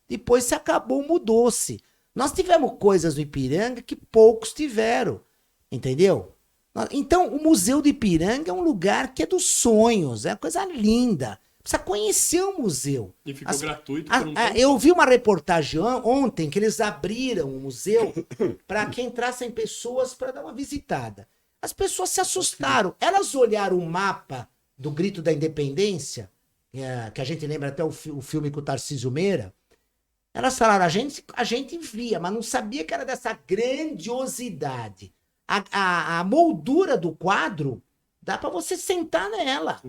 Depois se acabou, mudou-se. Nós tivemos coisas no Ipiranga que poucos tiveram, entendeu? Então, o Museu do Ipiranga é um lugar que é dos sonhos, é uma coisa linda. Precisa conhecer o museu. E ficou gratuito por um tempo. Eu vi uma reportagem ontem que eles abriram o museu para que entrassem pessoas para dar uma visitada. As pessoas se assustaram. Elas olharam o mapa do Grito da Independência, que a gente lembra até o filme com o Tarcísio Meira. Elas falaram, a gente via, mas não sabia que era dessa grandiosidade. A moldura do quadro, dá para você sentar nela.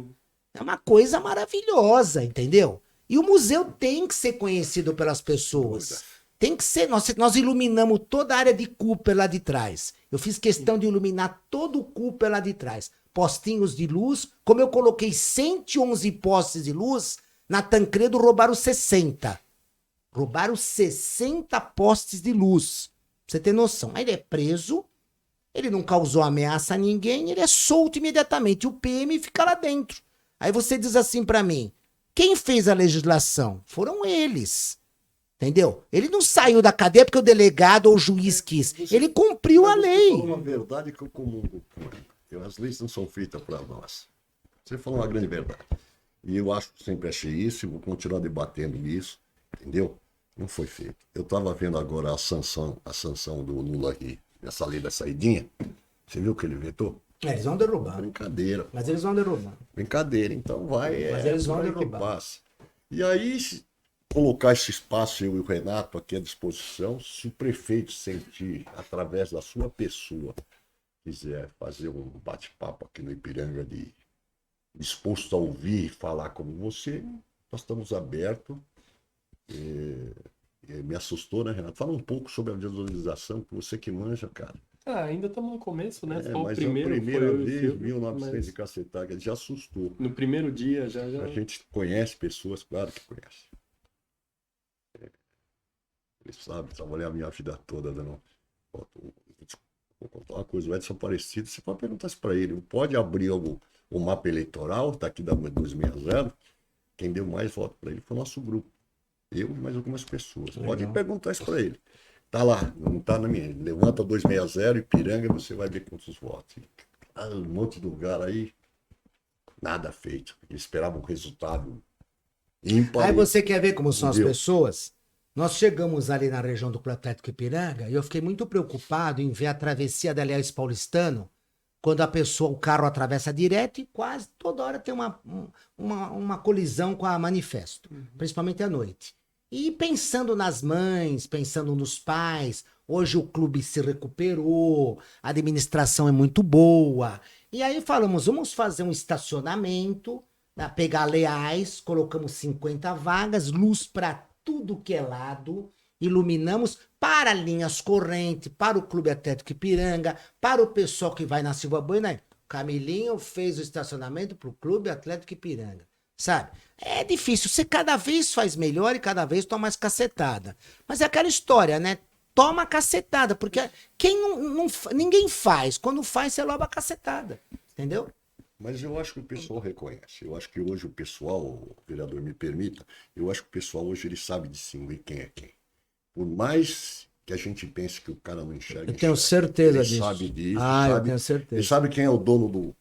É uma coisa maravilhosa, entendeu? E o museu tem que ser conhecido pelas pessoas. Tem que ser. Nós iluminamos toda a área de Cooper lá de trás. Eu fiz questão de iluminar todo o Cooper lá de trás. Postinhos de luz. Como eu coloquei 111 postes de luz, na Tancredo roubaram 60. Roubaram 60 postes de luz. Pra você ter noção. Aí ele é preso, Ele não causou ameaça a ninguém, ele é solto imediatamente. O PM fica lá dentro. Aí você diz assim pra mim, quem fez a legislação? Foram eles. Entendeu? Ele não saiu da cadeia porque o delegado ou o juiz quis. Ele cumpriu a Mas você lei. falou uma verdade que eu comungo com ela. As leis não são feitas para nós. Você falou uma grande verdade. E eu sempre achei isso e vou continuar debatendo isso, entendeu? Não foi feito. Eu estava vendo agora a sanção do Lula aqui, nessa lei da saidinha. Você viu que ele vetou? Eles vão derrubar. Brincadeira. Mas eles vão derrubar. Brincadeira. Então vai. Mas eles vão por aí que derrubar. passa. E aí, colocar esse espaço, eu e o Renato aqui à disposição, se o prefeito sentir, através da sua pessoa, quiser fazer um bate-papo aqui no Ipiranga disposto a ouvir e falar como você, nós estamos abertos. Me assustou, né, Renato? Fala um pouco sobre a desvalorização, que você que manja, cara. Ainda estamos no começo, né? Só o Mas primeiro a foi primeira eu e o vez, Silvio, 1900 mas de cacetada, já assustou. no primeiro dia já... A gente conhece pessoas, claro que conhece. Ele sabe, trabalhei a minha vida toda dando. Vou contar uma coisa, o Edson Aparecido, você pode perguntar isso para ele. Pode abrir o mapa eleitoral, tá aqui da 260. Quem deu mais votos para ele foi o nosso grupo. Eu e mais algumas pessoas. Legal. Pode perguntar isso para ele. Tá lá, não tá na minha. Levanta 260, Ipiranga, você vai ver quantos votos. Um monte de lugar aí, nada feito. Eles esperavam um resultado ímpar. Aí você quer ver como são as Entendeu? pessoas? Nós chegamos ali na região do Clube Atlético Ipiranga e eu fiquei muito preocupado em ver a travessia da Aliás Paulistano, quando o carro atravessa direto e quase toda hora tem uma colisão com a Manifesto, principalmente à noite. E pensando nas mães, pensando nos pais, hoje o clube se recuperou, a administração é muito boa. E aí falamos, vamos fazer um estacionamento, né, pegar Leais, colocamos 50 vagas, luz para tudo que é lado, iluminamos para linhas correntes, para o Clube Atlético Ipiranga, para o pessoal que vai na Silva Bueno. Aí, Camilinho fez o estacionamento para o Clube Atlético Ipiranga, sabe? É difícil, você cada vez faz melhor e cada vez toma mais cacetada. Mas é aquela história, né? Toma cacetada, porque ninguém faz. Quando faz, você leva a cacetada, entendeu? Mas eu acho que o pessoal reconhece. Eu acho que hoje o pessoal, o vereador me permita, eu acho que o pessoal hoje ele sabe distinguir quem é quem. Por mais que a gente pense que o cara não enxerga, Eu tenho certeza ele disso. sabe disso. Ah, eu sabe, tenho certeza. ele sabe quem é o dono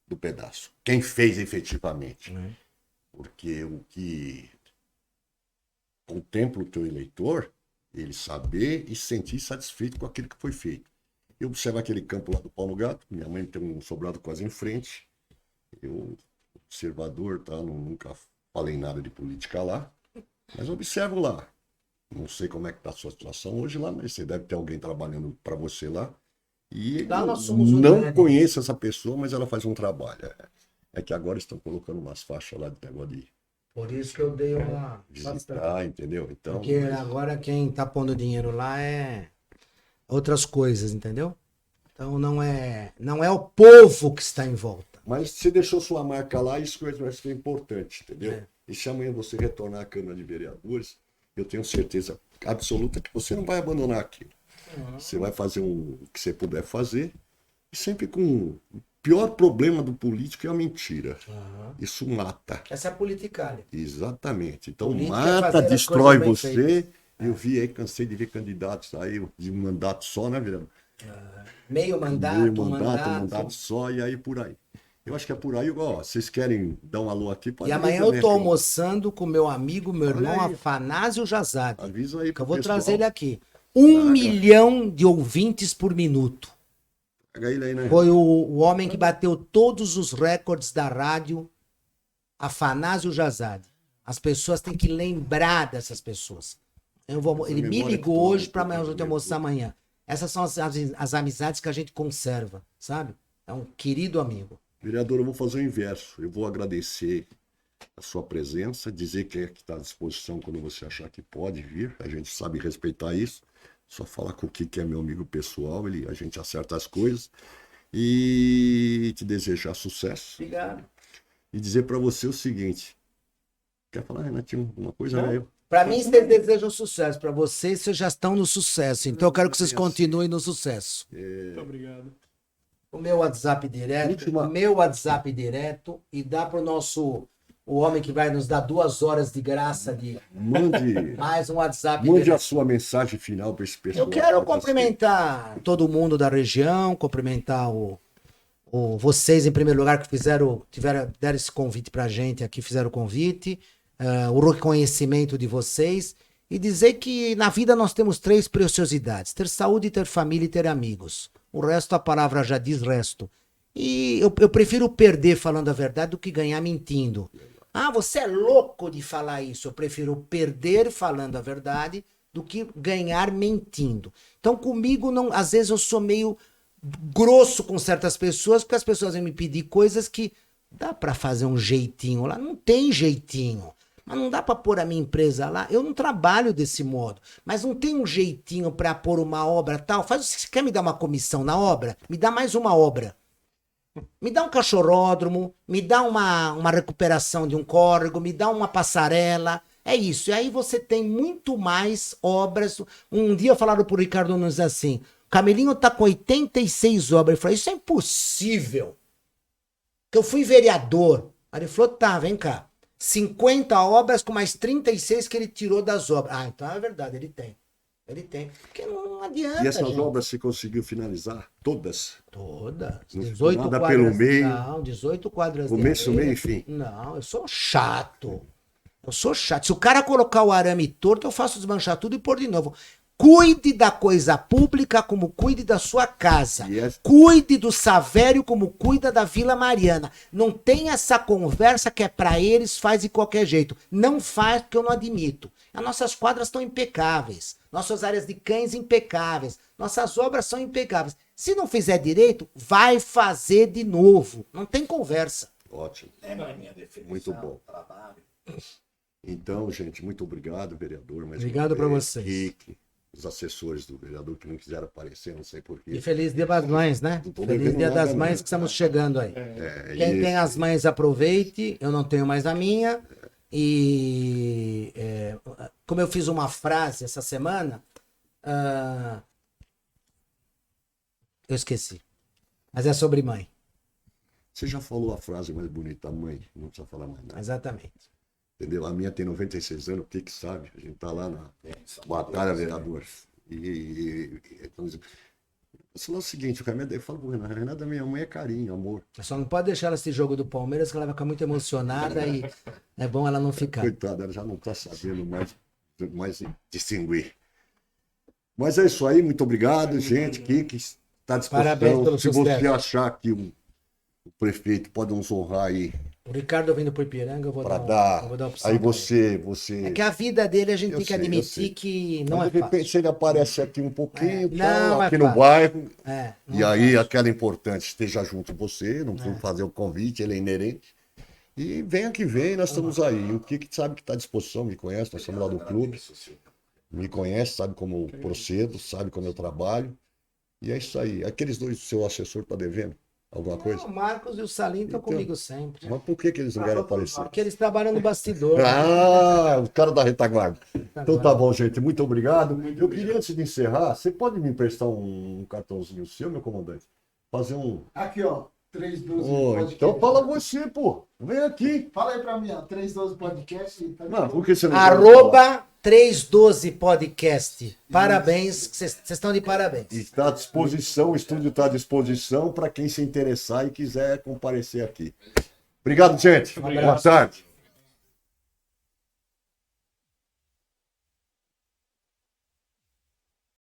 do pedaço. Quem fez efetivamente. Porque o que contempla o teu eleitor, ele saber e sentir satisfeito com aquilo que foi feito. Eu observo aquele campo lá do Pau no Gato, minha mãe tem um sobrado quase em frente. Eu, observador, tá? Nunca falei nada de política lá, mas observo lá. Não sei como é que está a sua situação hoje lá, mas você deve ter alguém trabalhando para você lá. E Lá eu nós somos não unânimes. conheço essa pessoa, mas ela faz um trabalho. É que agora estão colocando umas faixas lá de negócio de Por isso que eu dei uma... visitar, entendeu? Então, Porque agora quem tá pondo dinheiro lá é outras coisas, entendeu? Então não é o povo que está em volta. mas você deixou sua marca lá, isso que eu acho que é importante, entendeu? É. E se amanhã você retornar à Câmara de Vereadores, eu tenho certeza absoluta que você não vai abandonar aquilo. Você vai fazer o que você puder fazer, e sempre com o pior problema do político é a mentira. Isso mata. Essa é a politicária. Exatamente. Então Política é mata, fazer as destrói coisas bem você. feitas. Eu vi aí, cansei de ver candidatos aí de um mandato só, né, vereador? Meio mandato, Meio mandato. mandato só, e aí por aí. Eu acho que é por aí, ó, vocês querem dar um alô aqui? Pode E amanhã dizer, eu né, tô que almoçando com meu amigo, meu irmão aí. Afanásio Jazade. Avisa aí Que pro eu vou pessoal. trazer ele aqui. 1 milhão de ouvintes por minuto. Pega ele aí, né? Foi o homem que bateu todos os recordes da rádio, Afanásio Jazade. As pessoas têm que lembrar dessas pessoas. Ele me memória ligou que tu- hoje para tu- eu te almoçar amanhã. Essas são as amizades que a gente conserva, sabe? É um querido amigo. Vereador, eu vou fazer o inverso. Eu vou agradecer a sua presença, dizer que está à disposição quando você achar que pode vir. A gente sabe respeitar isso. Só falar com o que é meu amigo pessoal, a gente acerta as coisas. E te desejar sucesso. Obrigado. E dizer para você o seguinte. Quer falar, Renatinho, uma coisa? Não, Né? Pra mim, vocês desejam sucesso. Pra vocês já estão no sucesso. Então eu quero que vocês continuem no sucesso. Muito obrigado. O meu WhatsApp direto, e dá pro o homem que vai nos dar 2 horas de graça de Mande, mais um WhatsApp mande direto. a sua mensagem final para esse pessoal. Eu quero cumprimentar todo mundo da região, cumprimentar vocês em primeiro lugar que deram esse convite pra gente aqui, fizeram o convite, o reconhecimento de vocês e dizer que na vida nós temos 3 preciosidades: ter saúde, ter família e ter amigos. O resto, a palavra já diz resto. E eu prefiro perder falando a verdade do que ganhar mentindo. Ah, você é louco de falar isso. Eu prefiro perder falando a verdade do que ganhar mentindo. Então, comigo, não, às vezes eu sou meio grosso com certas pessoas, porque as pessoas vêm me pedir coisas que dá pra fazer um jeitinho lá. Não tem jeitinho. Mas não dá pra pôr a minha empresa lá. Eu não trabalho desse modo. Mas não tem um jeitinho pra pôr uma obra tal. Você quer me dar uma comissão na obra? Me dá mais uma obra. Me dá um cachorródromo, me dá uma recuperação de um córrego, me dá uma passarela. É isso. E aí você tem muito mais obras. Um dia falaram pro Ricardo Nunes assim: o Camelinho tá com 86 obras. Ele falou: isso é impossível. Que eu fui vereador. Aí ele falou: tá, vem cá. 50 obras com mais 36 que ele tirou das obras. Ah, então é verdade, ele tem. Ele tem. Porque não adianta. E essas gente. obras você conseguiu finalizar? Todas? Todas. Não 18 nada quadras. pelo meio. Não, 18 quadras. Começo, de areia. meio e fim. Não, eu sou chato. Eu sou chato. Se o cara colocar o arame torto, eu faço desmanchar tudo e pôr de novo. Cuide da coisa pública como cuide da sua casa. Yes. Cuide do Savério como cuida da Vila Mariana. Não tem essa conversa que é pra eles, faz de qualquer jeito. Não faz porque eu não admito. As nossas quadras estão impecáveis. Nossas áreas de cães impecáveis. Nossas obras são impecáveis. Se não fizer direito, vai fazer de novo. Não tem conversa. Ótimo. Muito bom. Então, gente, muito obrigado, vereador. Obrigado pra vocês. Kiki, os assessores do vereador que não quiseram aparecer, não sei porquê. E feliz Dia das Mães, né? Não tô Feliz devendo Dia nada, das não. Mães que estamos chegando aí. Quem tem as mães, aproveite. Eu não tenho mais a minha. E como eu fiz uma frase essa semana, eu esqueci. Mas é sobre mãe. Você já falou a frase mais bonita, mãe, não precisa falar mais nada. Exatamente. Entendeu? A minha tem 96 anos, o que sabe? A gente tá lá na batalha, vereador. Então, você falou o seguinte, o Renato, eu falo pro Renato, Renato, minha mãe é carinho, amor. Só não pode deixar ela esse jogo do Palmeiras, que ela vai ficar muito emocionada e é bom ela não ficar. Coitada, ela já não tá sabendo mais distinguir. Mas é isso aí, muito obrigado, gente. Kiki está à disposição. Parabéns pelo Se você sucesso. achar que o prefeito pode nos honrar aí O Ricardo vindo pro Ipiranga, eu vou para dar, dar. eu vou dar opção Aí pra ele. você. É que a vida dele a gente Eu tem que sei, eu admitir sei. que não Mas, é de repente, fácil. se ele aparece aqui um pouquinho, É, tal, não é aqui no fácil. bairro, Não e é aí fácil. aquela importante esteja junto com você, não precisa fazer o convite, ele é inerente. E venha que vem, nós estamos aí. O Kiki sabe que está à disposição, me conhece, nós estamos lá do clube. Me conhece, sabe como eu procedo, sabe como eu trabalho. E é isso aí. Aqueles dois do seu assessor tá devendo alguma coisa? Não, o Marcos e o Salim estão Então, comigo sempre. Mas por que eles não querem aparecer? Porque eles trabalham no bastidor. Ah, o cara da retaguarda. Então tá bom, gente. Muito obrigado. Eu queria, antes de encerrar, você pode me emprestar um cartãozinho seu, meu comandante? Fazer um. Aqui, ó. 312 Oh, podcast. então fala você, pô. Vem aqui. Fala aí pra mim, ó. 312 podcast. Tá Não, por que você não quer falar? Arroba 312 Podcast. Parabéns, vocês estão de parabéns. Está à disposição, o estúdio está à disposição para quem se interessar e quiser comparecer aqui. Obrigado, gente. Boa tarde.